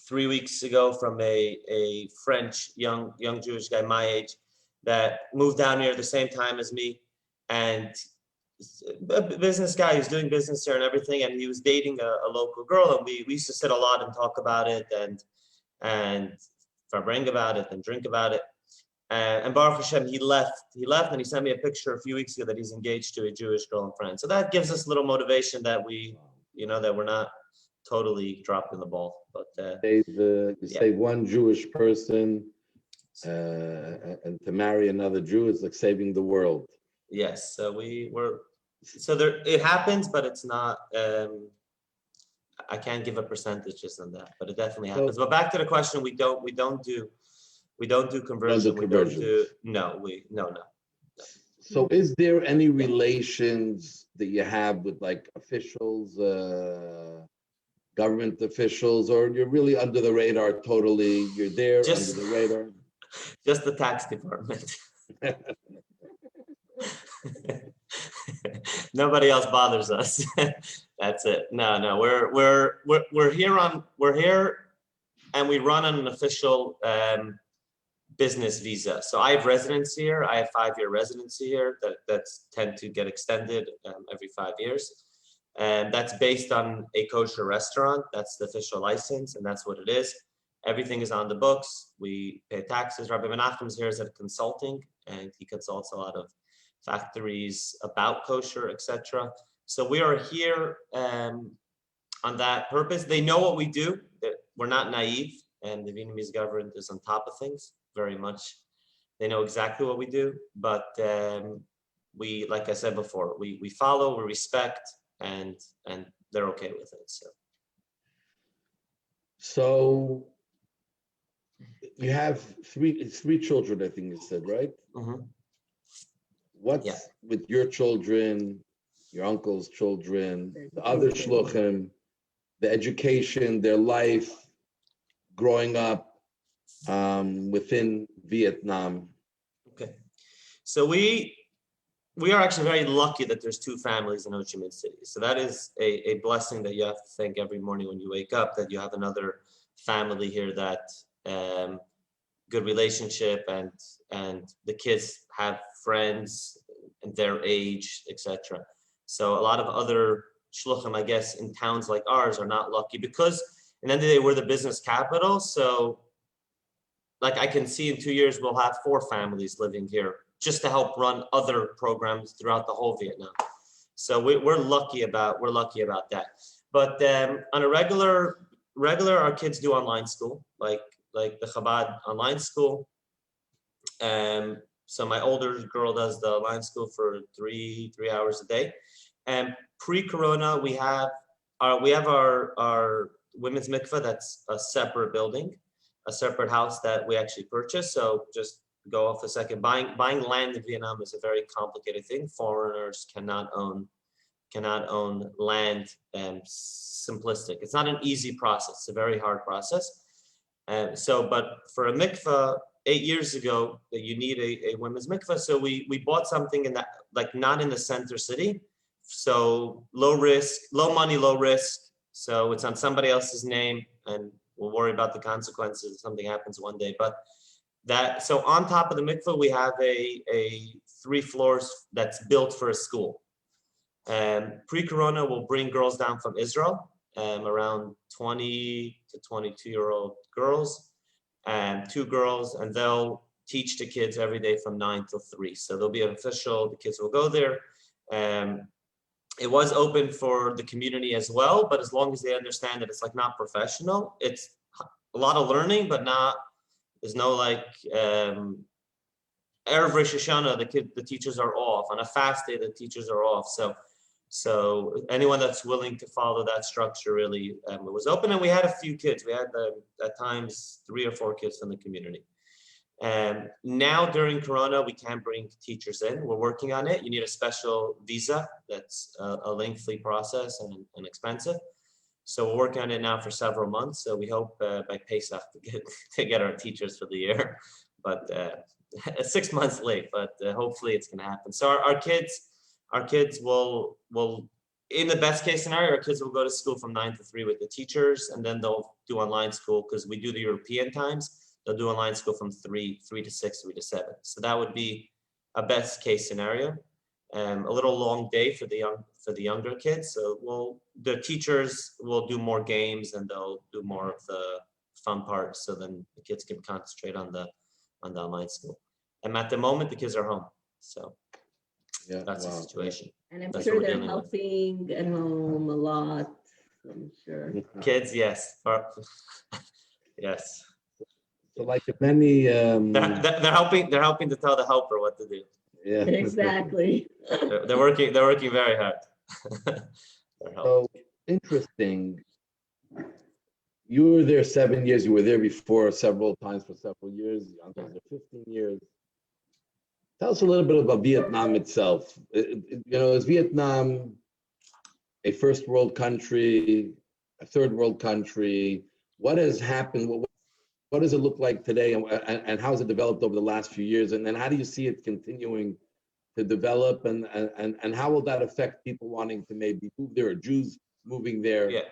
3 weeks ago from a French young Jewish guy my age that moved down here at the same time as me, and a business guy who's doing business here and everything, and he was dating a local girl, and we used to sit a lot and talk about it and bring about it and drink about it. And Baruch Hashem, he left and he sent me a picture a few weeks ago that he's engaged to a Jewish girl in France. So that gives us a little motivation that that we're not totally dropping the ball. But say one Jewish person and to marry another Jew is like saving the world. Yes, so there it happens, but it's not. I can't give a percentages on that, but it definitely happens. But back to the question, we don't do conversion. No. So is there any relations that you have with like officials, government officials, or you're really under the radar totally? You're there under the radar? Just the tax department. Nobody else bothers us. That's it. No. We're here and we run on an official business visa. So I have residency here. I have 5-year residency here that's tend to get extended every 5 years. And that's based on a kosher restaurant. That's the official license, and that's what it is. Everything is on the books. We pay taxes. Rabbi Menachem is here as a consulting, and he consults a lot of factories about kosher, etc. So we are here on that purpose. They know what we do. That we're not naive, and the Vietnamese government is on top of things very much. They know exactly what we do, but we, like I said before, we follow, we respect, and they're okay with it. So you have three children, I think you said, right? Mm-hmm. What's with your children, your uncle's children, the other shluchim, the education, their life, growing up within Vietnam? Okay, so we are actually very lucky that there's 2 families in Ho Chi Minh City. So that is a blessing that you have to thank every morning when you wake up, that you have another family here that good relationship, and the kids have friends and their age, etc. So a lot of other shluchim, I guess, in towns like ours are not lucky, because at the end of the day, we're the business capital. So like I can see in 2 years, we'll have 4 families living here just to help run other programs throughout the whole Vietnam. So we're lucky about that. But on a regular, our kids do online school, like the Chabad online school. So my older girl does the online school for 3 hours a day. And pre-corona, we have our women's mikveh. That's a separate building, a separate house that we actually purchased. So just go off a second. Buying land in Vietnam is a very complicated thing. Foreigners cannot own land. Simplistic. It's not an easy process. It's a very hard process. But for a mikveh, 8 years ago, you need a women's mikveh. So we bought something in that, like not in the center city. So low risk, low money, low risk. So it's on somebody else's name, and we'll worry about the consequences if something happens one day. But so on top of the mikveh, we have a 3 floors that's built for a school. Pre-corona, we'll bring girls down from Israel, around 20 to 22-year-old girls, and 2 girls, and they'll teach the kids every day from 9 till 3. So they'll be official. The kids will go there. It was open for the community as well, but as long as they understand that it's like not professional, it's a lot of learning, but there's no like Erev Rosh Hashanah, the teachers are off. On a fast day, the teachers are off. So anyone that's willing to follow that structure really it was open, and we had a few kids. We had at times 3 or 4 kids from the community. Now during Corona, we can't bring teachers in. We're working on it. You need a special visa. That's a lengthy process and expensive. So we're working on it now for several months. So we hope by Pesach to get our teachers for the year, but 6 months late. But hopefully it's going to happen. So our kids will, in the best case scenario, our kids will go to school from 9 to 3 with the teachers, and then they'll do online school because we do the European times. They'll do online school from 3 to 6, 3 to 7. So that would be a best case scenario. A little long day for the younger kids. So the teachers will do more games, and they'll do more of the fun parts. So then the kids can concentrate on the online school. And at the moment, the kids are home. So Yeah, that's the situation. And I'm That's sure what we're they're dealing with. helping at home a lot, I'm sure. Kids, yes. Yes. So like many, They're helping to tell the helper what to do. yeah. Exactly. They're working very hard. They're helping. So interesting. You were there 7 years. You were there before several times for several years. Your uncles are 15 years. Tell us a little bit about Vietnam itself. Is Vietnam a first world country, a third world country? What has happened? What does it look like today, and how has it developed over the last few years? And then how do you see it continuing to develop, and how will that affect people wanting to maybe move there, or Jews moving there? Yeah.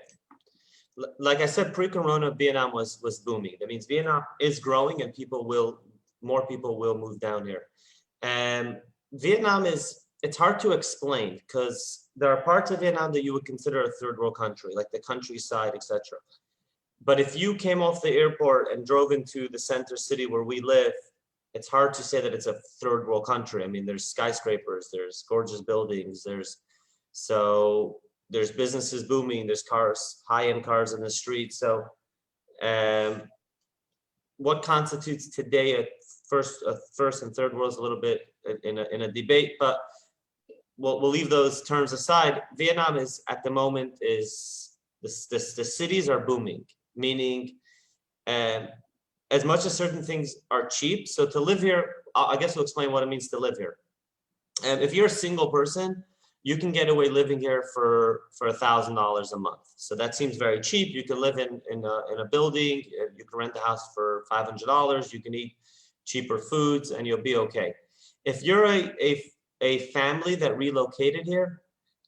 Like I said, pre-corona, Vietnam was booming. That means Vietnam is growing, and more people will move down here. And Vietnam it's hard to explain because there are parts of Vietnam that you would consider a third world country, like the countryside, etc. But if you came off the airport and drove into the center city where we live, it's hard to say that it's a third world country. I mean, there's skyscrapers, there's gorgeous buildings, there's businesses booming, there's cars, high-end cars in the street. So what constitutes today a first and third world is a little bit in a debate, but we'll leave those terms aside. Vietnam is at the moment the cities are booming, meaning as much as certain things are cheap. So to live here, I guess we'll explain what it means to live here. And if you're a single person, you can get away living here for $1,000 a month. So that seems very cheap. You can live in a building, you can rent a house for $500, you can eat cheaper foods, and you'll be okay. If you're a family that relocated here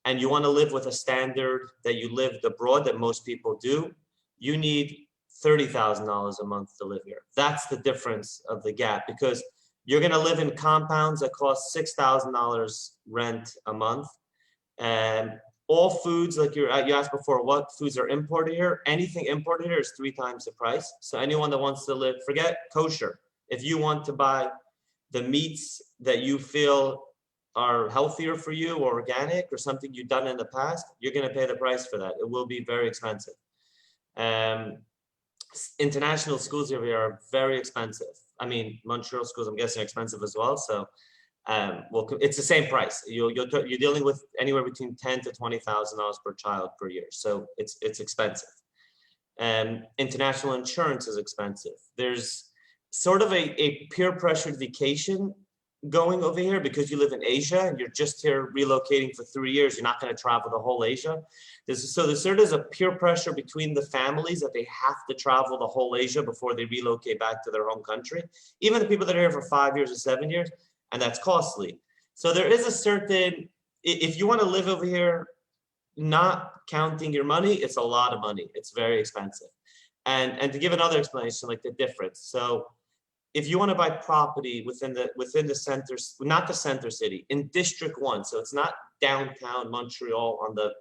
and you want to live with a standard that you lived abroad that most people do, you need $30,000 a month to live here. That's the difference of the gap, because you're going to live in compounds that cost $6,000 rent a month. And all foods, like you asked before, what foods are imported here? Anything imported here is 3 times the price. So anyone that wants to live, forget kosher. If you want to buy the meats that you feel are healthier for you, or organic, or something you've done in the past, you're going to pay the price for that. It will be very expensive. International schools here are very expensive. I mean, Montreal schools, I'm guessing, are expensive as well. So, it's the same price. You're dealing with anywhere between $10,000 to $20,000 per child per year. So it's expensive. International insurance is expensive. There's sort of a peer pressured vacation going over here because you live in Asia and you're just here relocating for 3 years. You're not going to travel the whole Asia. So there's sort of a peer pressure between the families that they have to travel the whole Asia before they relocate back to their home country. Even the people that are here for 5 years or 7 years, and that's costly. So there is a certain, if you want to live over here, not counting your money, it's a lot of money. It's very expensive. And to give another explanation, like the difference. So if you want to buy property within the center, not the center city, in District 1, so it's not downtown Montreal on the,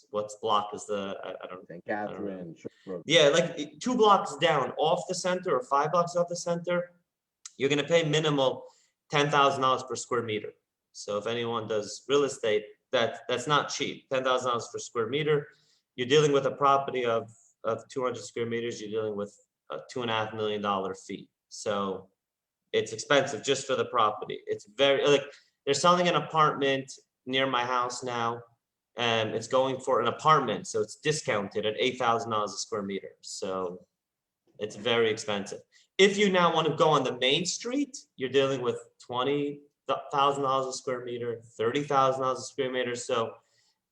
what's block is the, I don't know. St. Catherine. Yeah, like 2 blocks down off the center or 5 blocks off the center, you're going to pay minimal $10,000 per square meter. So if anyone does real estate, that's not cheap. $10,000 per square meter. You're dealing with a property of 200 square meters. You're dealing with a $2.5 million fee. So it's expensive just for the property. It's very, like, they're selling an apartment near my house now, and it's going for an apartment, so it's discounted at $8,000 a square meter. So it's very expensive. If you now want to go on the main street, you're dealing with $20,000 a square meter, $30,000 a square meter. So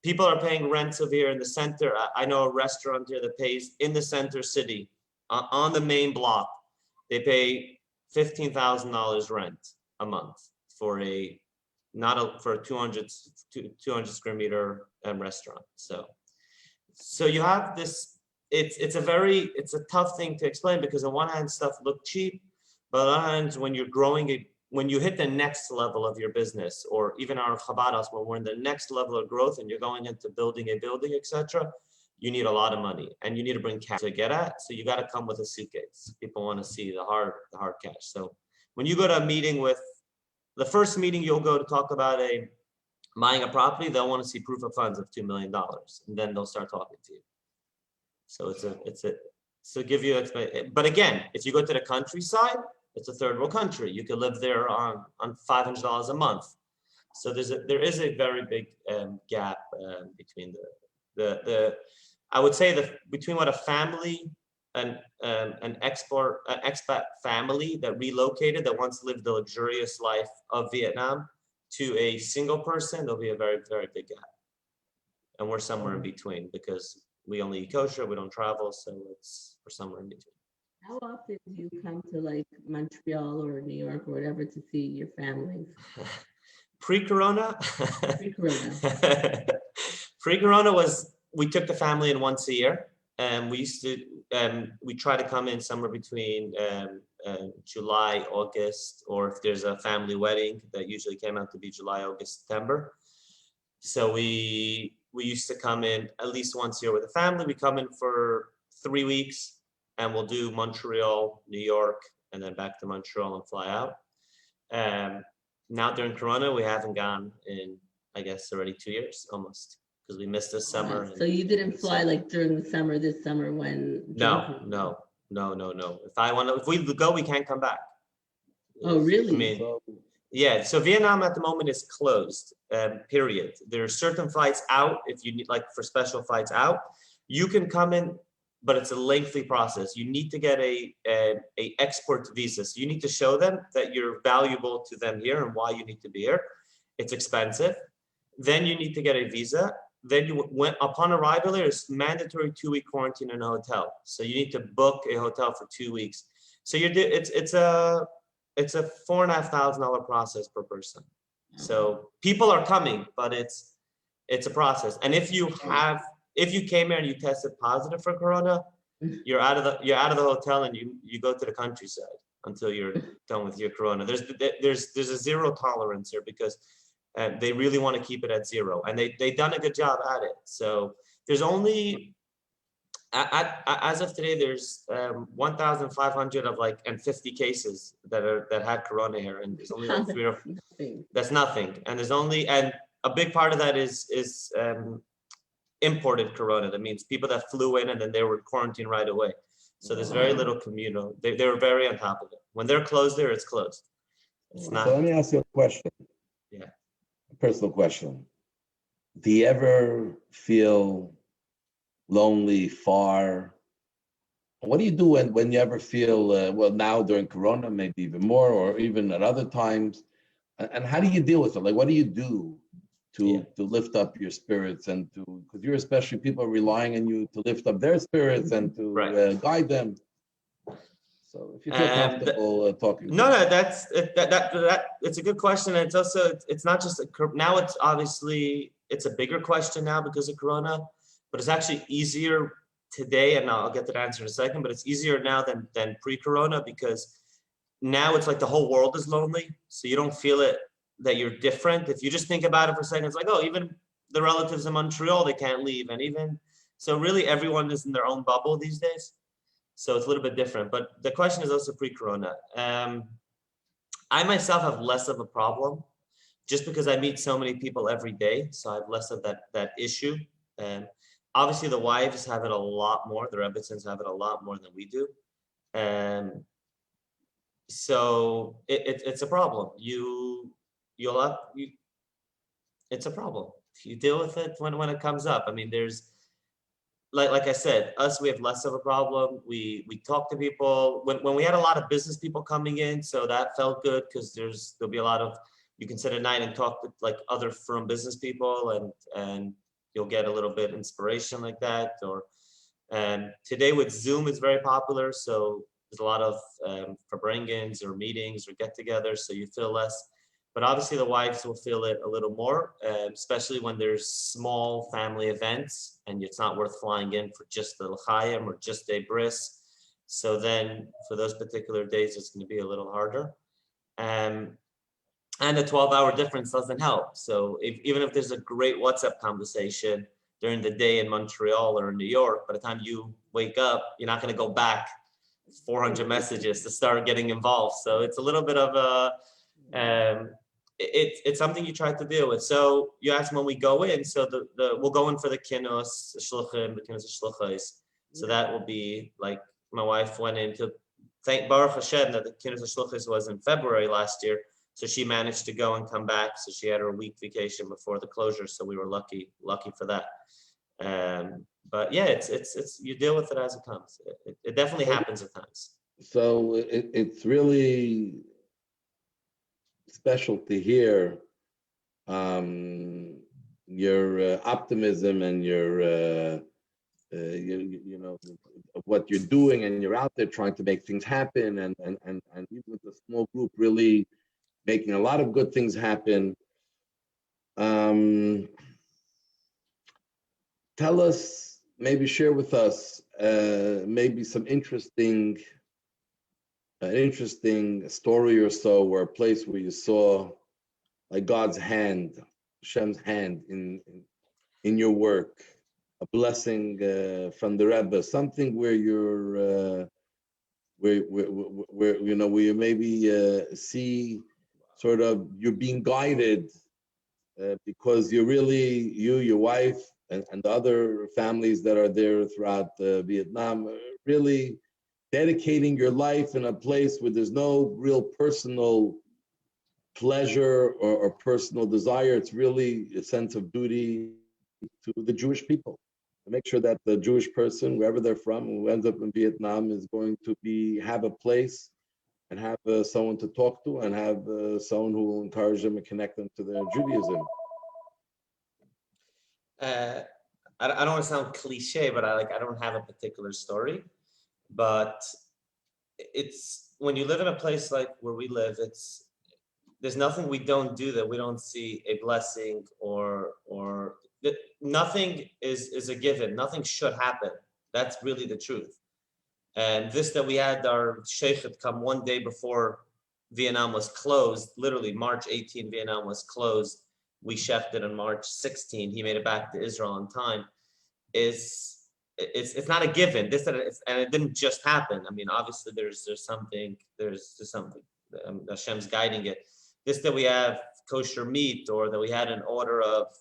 people are paying rents over here in the center. I know a restaurant here that pays in the center city on the main block. They pay $15,000 rent a month for a 200 square meter restaurant. So you have this. It's a tough thing to explain because on one hand stuff look cheap, but on the other hand when you're growing when you hit the next level of your business, or even our Chabad house, when we're in the next level of growth and you're going into building a building, etc., you need a lot of money and you need to bring cash to get at. So you got to come with a suitcase. People want to see the hard cash. So when you go to a meeting with, the first meeting you'll go to talk about buying a property, they'll want to see proof of funds of $2 million, and then they'll start talking to you. So so give you, but again, if you go to the countryside, it's a third world country. You could live there on $500 a month. So there is a very big gap between I would say between what a family, an expat family that relocated that once lived the luxurious life of Vietnam to a single person, there'll be a very, very big gap. And we're somewhere in between because we only eat kosher, we don't travel, so we're somewhere in between. How often do you come to like Montreal or New York or whatever to see your families? Pre-corona? Pre-corona we took the family in once a year, and we used to, we try to come in somewhere between July, August, or if there's a family wedding, that usually came out to be July, August, September. So we used to come in at least once a year with the family. We come in for 3 weeks, and we'll do Montreal, New York, and then back to Montreal and fly out. Now during Corona, we haven't gone in, I guess, already 2 years almost, because we missed this summer. So you didn't fly like during the summer, this summer when? No. If we go, we can't come back. Oh, really? I mean, yeah. So Vietnam at the moment is closed. Period. There are certain flights out if you need, like for special flights out, you can come in, but it's a lengthy process. You need to get a export visa. So you need to show them that you're valuable to them here and why you need to be here. It's expensive. Then you need to get a visa. Then upon arrival there, it's mandatory 2-week quarantine in a hotel. So you need to book a hotel for 2 weeks. So it's a $4,500 process per person. So people are coming, but it's a process. And if you came here and you tested positive for Corona, you're out of the hotel and you go to the countryside until you're done with your Corona. There's a zero tolerance here because they really want to keep it at zero, and they've done a good job at it. So there's only as of today, there's 1,500 and 50 cases that had Corona here, and there's only like 3 or 4. That's nothing, and a big part of that is imported Corona. That means people that flew in and then they were quarantined right away. So there's very little communal. They were very on top of it. When they're closed there, it's closed. It's not. So let me ask you a question. Yeah. A personal question. Do you ever feel lonely, far, What do you do when you ever feel, well, now during Corona, maybe even more, or even at other times? And how do you deal with it? Like, what do you do to lift up your spirits and because you're especially people are relying on you to lift up their spirits and to guide them. So if you feel comfortable talking. No, that's that it's a good question. And it's also, it's not just now, it's obviously, it's a bigger question now because of Corona, but it's actually easier today, and I'll get to the answer in a second, but it's easier now than pre-Corona, because now it's like the whole world is lonely. So you don't feel it that you're different. If you just think about it for a second, it's like, oh, even the relatives in Montreal, they can't leave. And even, so really everyone is in their own bubble these days. So it's a little bit different, but the question is also pre-Corona. I myself have less of a problem just because I meet so many people every day. So I have less of that issue. And obviously the wives have it a lot more. The Rebbitzins have it a lot more than we do. So it's a problem. It's a problem. You deal with it when it comes up. I mean, there's, like I said, we have less of a problem. We talk to people when we had a lot of business people coming in, so that felt good because there'll be a lot of, you can sit at night and talk to like other firm business people, and you'll get a little bit inspiration like that. Or today with Zoom is very popular, so there's a lot of verbringings or meetings or get-togethers, so you feel less. But obviously the wives will feel it a little more, especially when there's small family events and it's not worth flying in for just the l'chaim or just a bris. So then for those particular days, it's going to be a little harder. And the 12-hour difference doesn't help. So even if there's a great WhatsApp conversation during the day in Montreal or in New York, by the time you wake up, you're not going to go back 400 messages to start getting involved. So it's a little bit of a, it's something you try to deal with. So you asked when we go in, so we'll go in for the kinos shluchim, the kinos shluchais. So that will be like, my wife went in to thank Baruch Hashem that the kinos shluchais was in February last year. So she managed to go and come back. So she had her week vacation before the closure. So we were lucky for that. But yeah, it's you deal with it as it comes. It definitely happens at times. So it's really special to hear your optimism and your you know what you're doing, and you're out there trying to make things happen, and even with a small group really making a lot of good things happen. Tell us, maybe share with us maybe some interesting story or so, or a place where you saw like God's hand, Hashem's hand in your work, a blessing from the Rebbe, something where you're where you know where you maybe see sort of you're being guided because you're really your wife and the other families that are there throughout Vietnam really dedicating your life in a place where there's no real personal pleasure or personal desire. It's really a sense of duty to the Jewish people to make sure that the Jewish person, wherever they're from, who ends up in Vietnam, is going to have a place and have someone to talk to, and have someone who will encourage them and connect them to their Judaism. I don't want to sound cliche, but I don't have a particular story. But it's when you live in a place like where we live, there's nothing we don't do that we don't see a blessing, or that nothing is a given. Nothing should happen. That's really the truth. And this, that we had our sheikhet come one day before Vietnam was closed, literally March 18, Vietnam was closed. We shechted on March 16. He made it back to Israel on time. It's not a given. And it didn't just happen. I mean, obviously there's something Hashem's guiding it. This, that we have kosher meat, or that we had an order of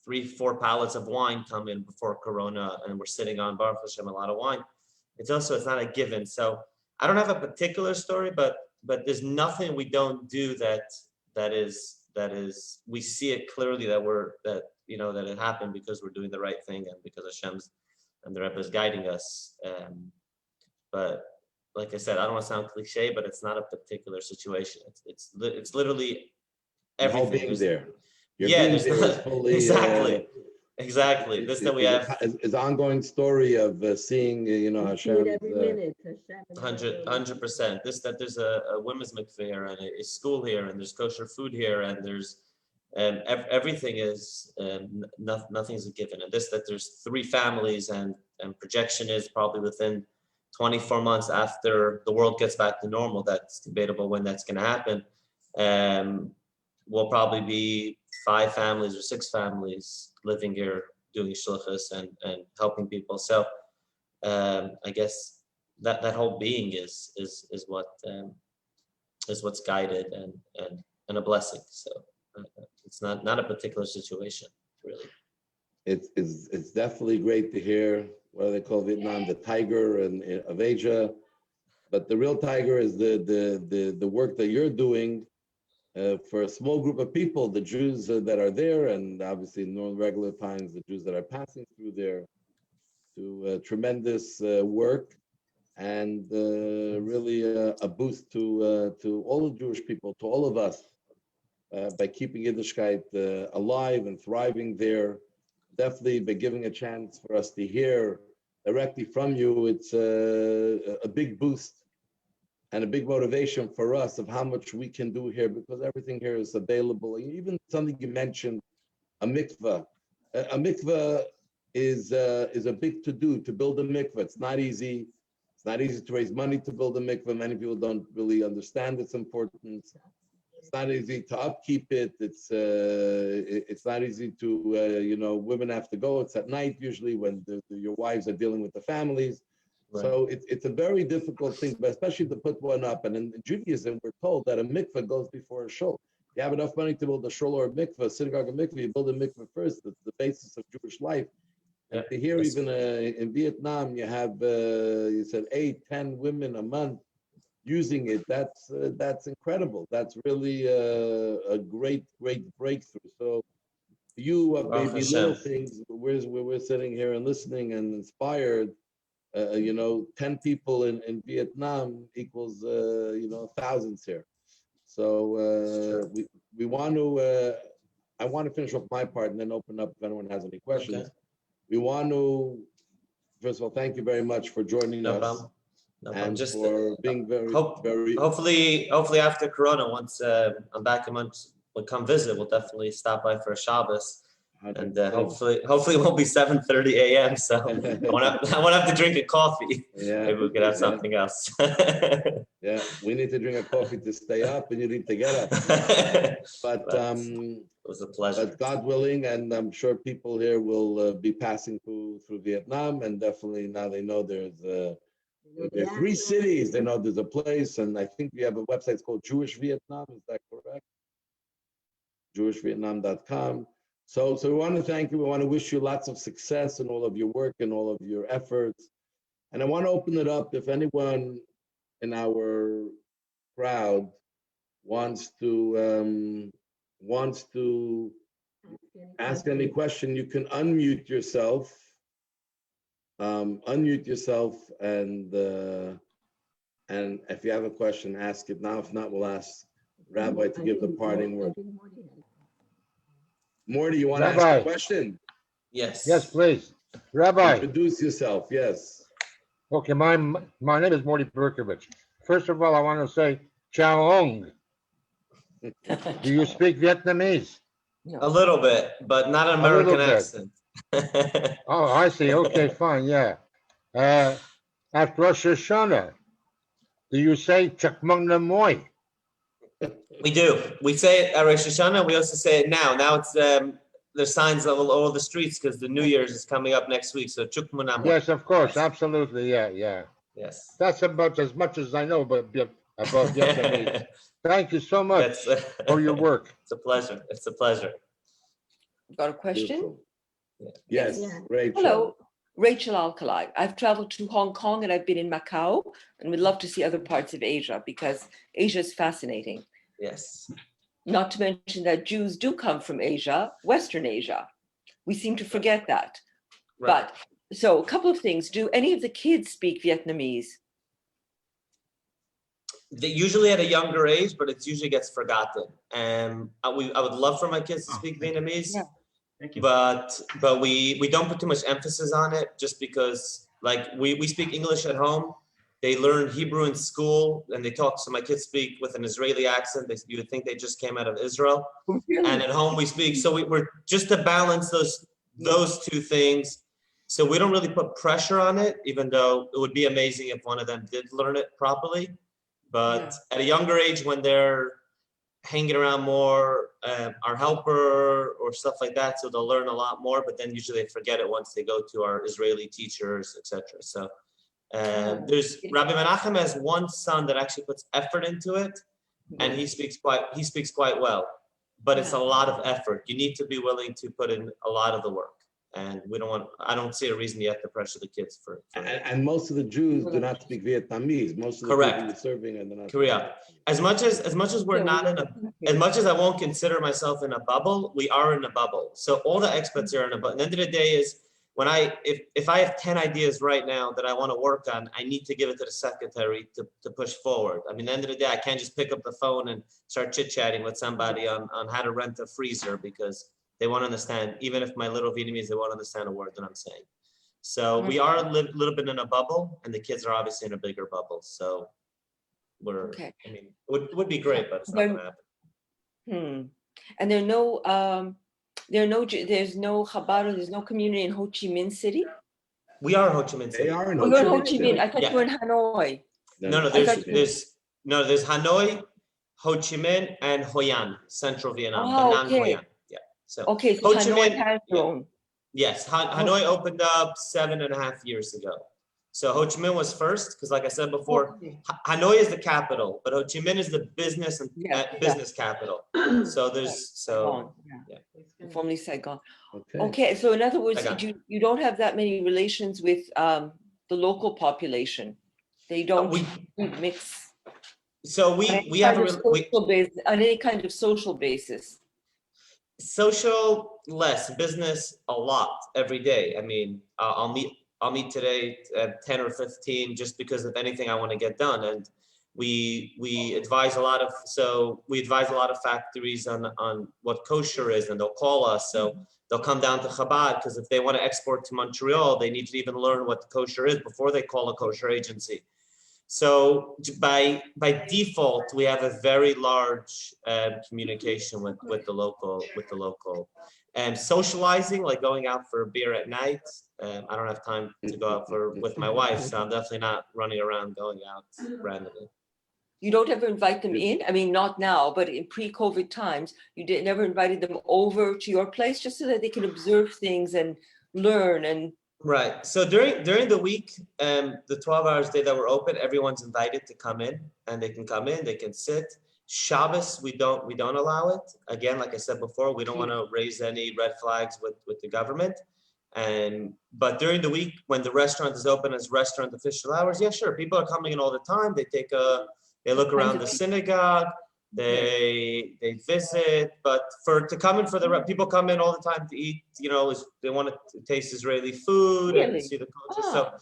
3-4 pallets of wine come in before Corona, and we're sitting on Baruch Hashem a lot of wine. It's not a given. So I don't have a particular story, but there's nothing we don't do that is we see it clearly that it happened because we're doing the right thing, and because the Rebbe is guiding us. But like I said, I don't want to sound cliche, but it's not a particular situation. It's literally The whole everything. being there. Your Yeah, being there's there is not fully, exactly. This that we have is an ongoing story of seeing, Hashem. Every minute. Hashem. 100%. This that there's a women's mikveh here and a school here and there's kosher food here and there's everything is nothing's a given. And this that there's 3 families and projection is probably within 24 months after the world gets back to normal. That's debatable when that's going to happen. Will probably be 5 families or 6 families living here doing shluchus and helping people. So I guess that whole being is what is what's guided and a blessing. So it's not a particular situation really. It's definitely great to hear what they call Vietnam, the tiger of Asia, but the real tiger is the work that you're doing. For a small group of people, the Jews that are there, and obviously in regular times, the Jews that are passing through there, to tremendous work, and really a boost to all the Jewish people, to all of us, by keeping Yiddishkeit alive and thriving there. Definitely by giving a chance for us to hear directly from you, it's a big boost and a big motivation for us of how much we can do here, because everything here is available. Even something you mentioned, a mikveh. A mikveh is a big to-do, to build a mikveh. It's not easy. It's not easy to raise money to build a mikveh. Many people don't really understand its importance. It's not easy to upkeep it. It's not easy to, women have to go. It's at night usually when your wives are dealing with the families. Right. So it's a very difficult thing, but especially to put one up. And in Judaism, we're told that a mikveh goes before a shul. You have enough money to build a shul or a mikveh, a synagogue, a mikveh, you build a mikveh first. That's the basis of Jewish life. Yeah, and to hear even in Vietnam, you have, you said 8, 10 women a month using it. That's incredible. That's really a great breakthrough. So you maybe little things, we're sitting here and listening and inspired. 10 people in Vietnam equals, thousands here. So we want to, I want to finish off my part and then open up if anyone has any questions. Okay. We want to, first of all, thank you very much for joining us. Problem. No problem. And just for being very. Hopefully after Corona, once I'm back a month, we'll come visit. We'll definitely stop by for a Shabbos. And hopefully it won't be 7:30 a.m. So I won't have to drink a coffee. Yeah, maybe we could have something else. Yeah, we need to drink a coffee to stay up, and you need to get up. But it was a pleasure. But God willing, and I'm sure people here will be passing through Vietnam, and definitely now they know there are 3 cities. They know there's a place, and I think we have a website. It's called Jewish Vietnam. Is that correct? JewishVietnam.com. So we want to thank you. We want to wish you lots of success in all of your work and all of your efforts. And I want to open it up if anyone in our crowd wants to ask any question. You can unmute yourself. And if you have a question, ask it now. If not, we'll ask Rabbi to give the parting word. Morty, you want to ask a question? Yes. Yes, please. Rabbi. Introduce yourself, yes. Okay, my name is Morty Berkovich. First of all, I want to say Chaong. Do you speak Vietnamese? A little bit, but not an American accent. Oh, I see. Okay, fine, yeah. After Rosh Hashanah, do you say Chakmung Namoy? We do. We say it at Rosh Hashanah. We also say it now. Now it's there's signs all over the streets because the New Year's is coming up next week. So Chukmun Namoy. Yes, of course, absolutely, yeah. Yes. That's about as much as I know about Vietnamese. Thank you so much for your work. It's a pleasure. It's a pleasure. Got a question? Beautiful. Yes, yeah. Rachel. Hello, Rachel Alkalai. I've traveled to Hong Kong and I've been in Macau and would love to see other parts of Asia because Asia is fascinating. Yes. Not to mention that Jews do come from Asia, Western Asia. We seem to forget that. Right. But So a couple of things. Do any of the kids speak Vietnamese? They usually at a younger age, but it usually gets forgotten. And I would love for my kids to speak Vietnamese. Yeah. Thank you. But we don't put too much emphasis on it just because like we speak English at home. They learn Hebrew in school and they talk. So my kids speak with an Israeli accent. You would think they just came out of Israel. And at home we speak. So we're just to balance those two things. So we don't really put pressure on it, even though it would be amazing if one of them did learn it properly. But at a younger age, when they're hanging around more, our helper or stuff like that, so they'll learn a lot more. But then usually they forget it once they go to our Israeli teachers, etc. So there's Rabbi Menachem has one son that actually puts effort into it, and he speaks quite well. But it's a lot of effort. You need to be willing to put in a lot of the work. And I don't see a reason you have to pressure the kids for And most of the Jews do not speak Vietnamese. Most of the Correct. people you're serving are not. Korea. As much as we're not in as much as I won't consider myself in a bubble, we are in a bubble. So all the expats are in a bubble. At the end of the day is when if I have 10 ideas right now that I want to work on, I need to give it to the secretary to push forward. I mean, at the end of the day, I can't just pick up the phone and start chit-chatting with somebody on how to rent a freezer because they won't understand. Even if my little Vietnamese, they won't understand a word that I'm saying. So we are a little bit in a bubble, and the kids are obviously in a bigger bubble. So we're, I mean, it would be great, but it's not going to happen. And there's no Chabad, there's no community in Ho Chi Minh City? We are in Ho Chi Minh City. They are in Ho Chi Minh. I thought you were in Hanoi. No, there's Hanoi, Ho Chi Minh, and Hoi An, Central Vietnam. Oh, okay. Yeah. So so Ho Chi Hanoi Minh has their own. Yes, Hanoi opened up 7.5 years ago. So Ho Chi Minh was first, because like I said before, Hanoi is the capital, but Ho Chi Minh is the business and business capital. So Formerly Saigon. Okay, so in other words, you don't have that many relations with the local population. They don't mix. So we have on any kind of social basis. Social less, business a lot every day. I mean, I'll meet today at 10 or 15 just because of anything I want to get done. And we advise a lot of factories on what kosher is, and they'll call us. So they'll come down to Chabad because if they want to export to Montreal, they need to even learn what the kosher is before they call a kosher agency. So by default, we have a very large communication with the local. And socializing, like going out for a beer at night, I don't have time to go out with my wife, so I'm definitely not running around going out randomly. You don't ever invite them in? I mean, not now, but in pre-COVID times, you never invited them over to your place just so that they can observe things and learn and. Right. So during the week, the 12 hours a day that we're open, everyone's invited to come in, and they can come in, they can sit. Shabbos, we don't allow it. Again, like I said before, we don't want to raise any red flags with the government. But during the week, when the restaurant is open as restaurant official hours, yeah, sure, people are coming in all the time. They look around the synagogue. They visit, but to come in people come in all the time to eat. You know, they want to taste Israeli food and see the culture. So,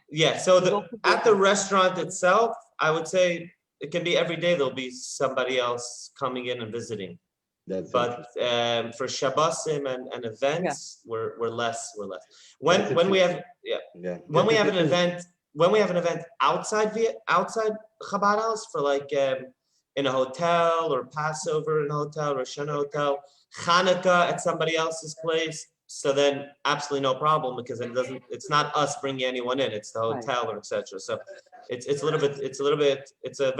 yeah. So at the restaurant itself, I would say it can be every day. There'll be somebody else coming in and visiting. But for Shabbosim and events, we're less. When we have an event outside Chabad house for like. In a hotel or Passover in a hotel or Rosh Hashanah hotel, Hanukkah at somebody else's place. So then absolutely no problem because it's not us bringing anyone in, it's the hotel or etc. So it's a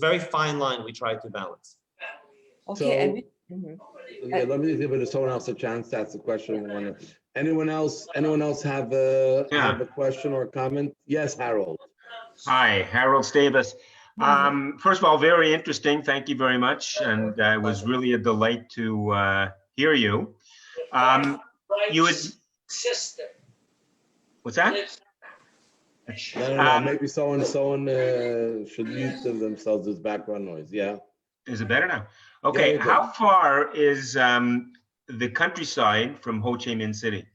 very fine line we try to balance. Okay. Let me give someone else a chance to ask a question. Anyone else have a question or a comment? Yes, Harold. Hi, Harold Stavis. First of all, very interesting. Thank you very much. And it was really a delight to hear you. You would. What's that? No. Maybe someone should mute themselves as background noise. Yeah. Is it better now? Okay. Yeah, how far is the countryside from Ho Chi Minh City?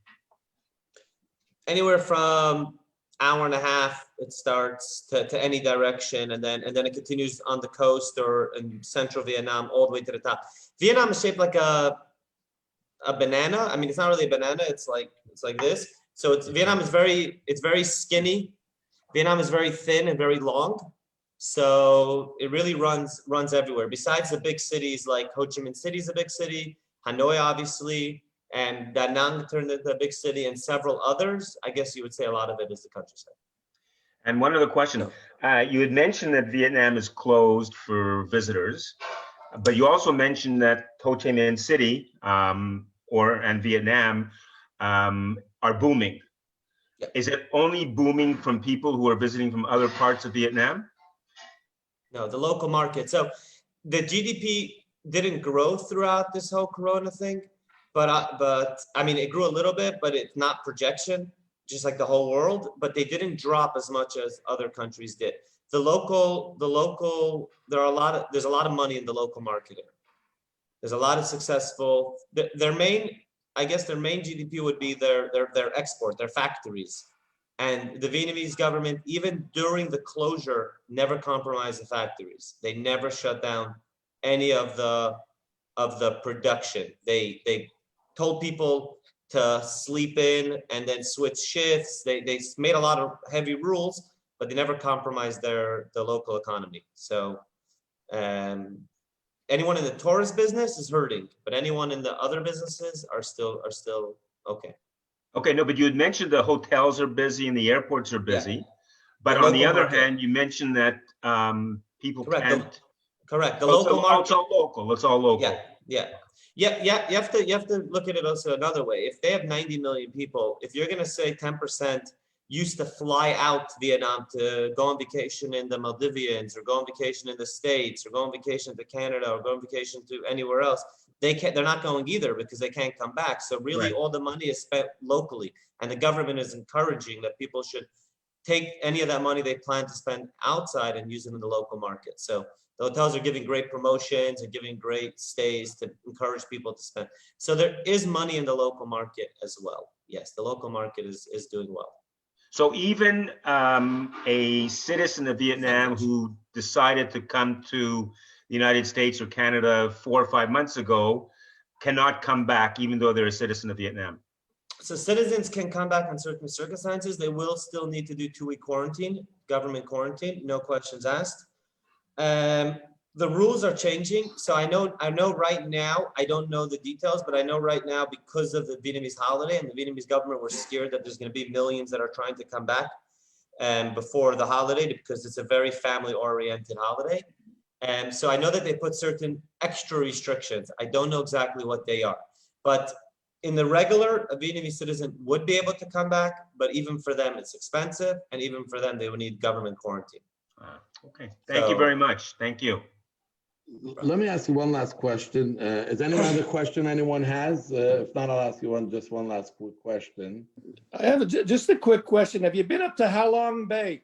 anywhere from hour and a half it starts to any direction, and then it continues on the coast or in central Vietnam all the way to the top. Vietnam is shaped like a banana. I mean, it's not really a banana. It's like this. So Vietnam is very skinny. Vietnam is very thin and very long. So it really runs everywhere. Besides the big cities, like Ho Chi Minh City is a big city, Hanoi obviously, and Da Nang turned into a big city, and several others. I guess you would say a lot of it is the countryside. And one other question. You had mentioned that Vietnam is closed for visitors, but you also mentioned that Ho Chi Minh City and Vietnam are booming. Yeah. Is it only booming from people who are visiting from other parts of Vietnam? No, the local market. So the GDP didn't grow throughout this whole Corona thing, but I mean, it grew a little bit, but it's not projection, just like the whole world. But they didn't drop as much as other countries did. There's a lot of money in the local market. There's a lot of successful. Their main GDP would be their export, their factories. And the Vietnamese government, even during the closure, never compromised the factories. They never shut down any of the production. They told people to sleep in and then switch shifts. They made a lot of heavy rules, but they never compromised the local economy. So anyone in the tourist business is hurting, but anyone in the other businesses are still okay. Okay, no, but you had mentioned the hotels are busy and the airports are busy. Yeah. But The on the local other market. hand, you mentioned that people Correct. can't. Correct. The Oh, local market. It's all local. It's all local. Yeah. You have to look at it also another way. If they have 90 million people, if you're going to say 10% used to fly out to Vietnam to go on vacation in the Maldivians, or go on vacation in the States, or go on vacation to Canada, or go on vacation to anywhere else, they're not going either because they can't come back. So really, Right. all the money is spent locally, and the government is encouraging that people should take any of that money they plan to spend outside and use it in the local market. So the hotels are giving great promotions and giving great stays to encourage people to spend. So there is money in the local market as well. Yes, the local market is doing well. So even a citizen of Vietnam who decided to come to the United States or Canada 4 or 5 months ago cannot come back, even though they're a citizen of Vietnam. So citizens can come back on certain circumstances. They will still need to do 2-week quarantine, government quarantine, no questions asked. The rules are changing. So I know right now, I don't know the details, but I know right now, because of the Vietnamese holiday and the Vietnamese government were scared that there's going to be millions that are trying to come back before the holiday, because it's a very family oriented holiday. And so I know that they put certain extra restrictions. I don't know exactly what they are, but in the regular, a Vietnamese citizen would be able to come back, but even for them, it's expensive. And even for them, they would need government quarantine. Okay, thank you very much. Thank you. Let me ask you one last question. Is there any other question anyone has? If not, I'll ask you just one last quick question. I have just a quick question. Have you been up to Halong Bay?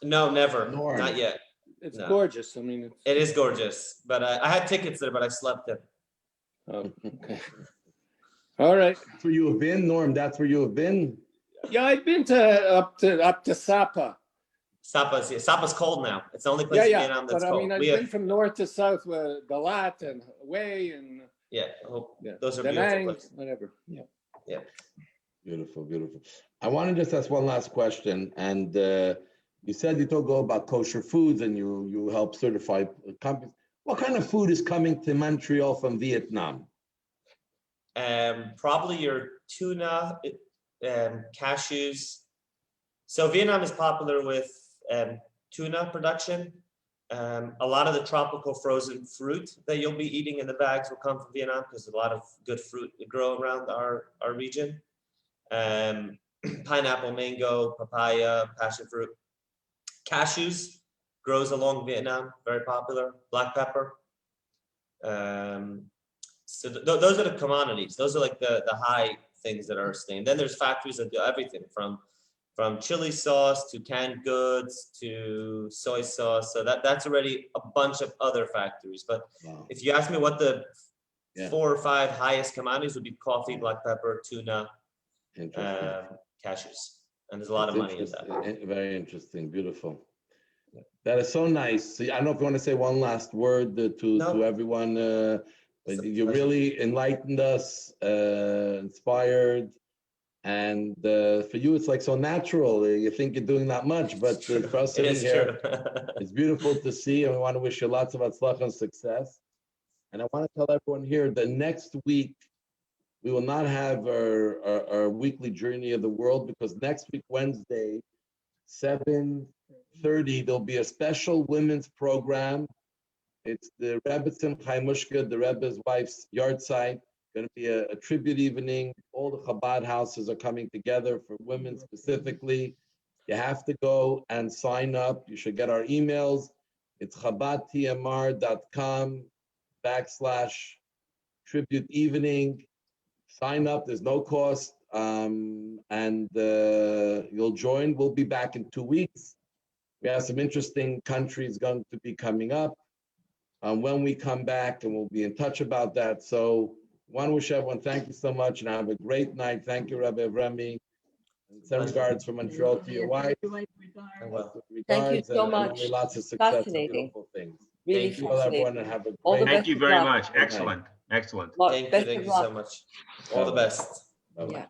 No, never. Norm. Not yet. It's No. gorgeous. I mean, It is gorgeous, but I had tickets there, but I slept there. oh, okay. All right. That's where you have been, Norm? That's where you have been? Yeah, I've been up to Sapa. Sapa's cold now. It's the only place in Vietnam that's but cold. I mean, I've been from north to south with Dalat and Hue and those are Da beautiful Nang, places. whatever. Yeah. Beautiful, beautiful. I want to just ask one last question. And you said you talk about kosher foods and you help certify companies. What kind of food is coming to Montreal from Vietnam? Probably your tuna, cashews. So Vietnam is popular with tuna production. A lot of the tropical frozen fruit that you'll be eating in the bags will come from Vietnam, because a lot of good fruit grow around our region. Pineapple, mango, papaya, passion fruit. Cashews grows along Vietnam, very popular. Black pepper. So those are the commodities. Those are like the high things that are staying. Then there's factories that do everything from chili sauce to canned goods to soy sauce. So that's already a bunch of other factories. But if you ask me what the 4 or 5 highest commodities would be, coffee, black pepper, tuna, cashews. And there's a lot of money in that. Very interesting, beautiful. That is so nice. I don't know if you want to say one last word to everyone. But you really enlightened us, inspired. And for you, it's like so natural. You think you're doing that much, but for us sitting here, it's beautiful to see. And we want to wish you lots of atzlach and success. And I want to tell everyone here that next week, we will not have our weekly journey of the world, because next week, Wednesday, 7:30, there'll be a special women's program. It's the Rebbetzin Chaimushka, the Rebbe's wife's yard site. Going to be a tribute evening. All the Chabad houses are coming together for women specifically. You have to go and sign up. You should get our emails. It's chabadtmr.com/tribute evening. Sign up. There's no cost. And you'll join. We'll be back in 2 weeks. We have some interesting countries going to be coming up when we come back, and we'll be in touch about that. So I want to wish everyone thank you so much, and have a great night. Thank you, Rabbi Avrami. And send regards from Montreal to your wife. Thank you so much. And lots of success and Fascinating. beautiful things. Really Thank you, everyone, and fascinating. have a All the great Thank best you of very luck. much. Excellent. Excellent. Well, Thank best you of so luck. much. All the best. Bye-bye. Yeah.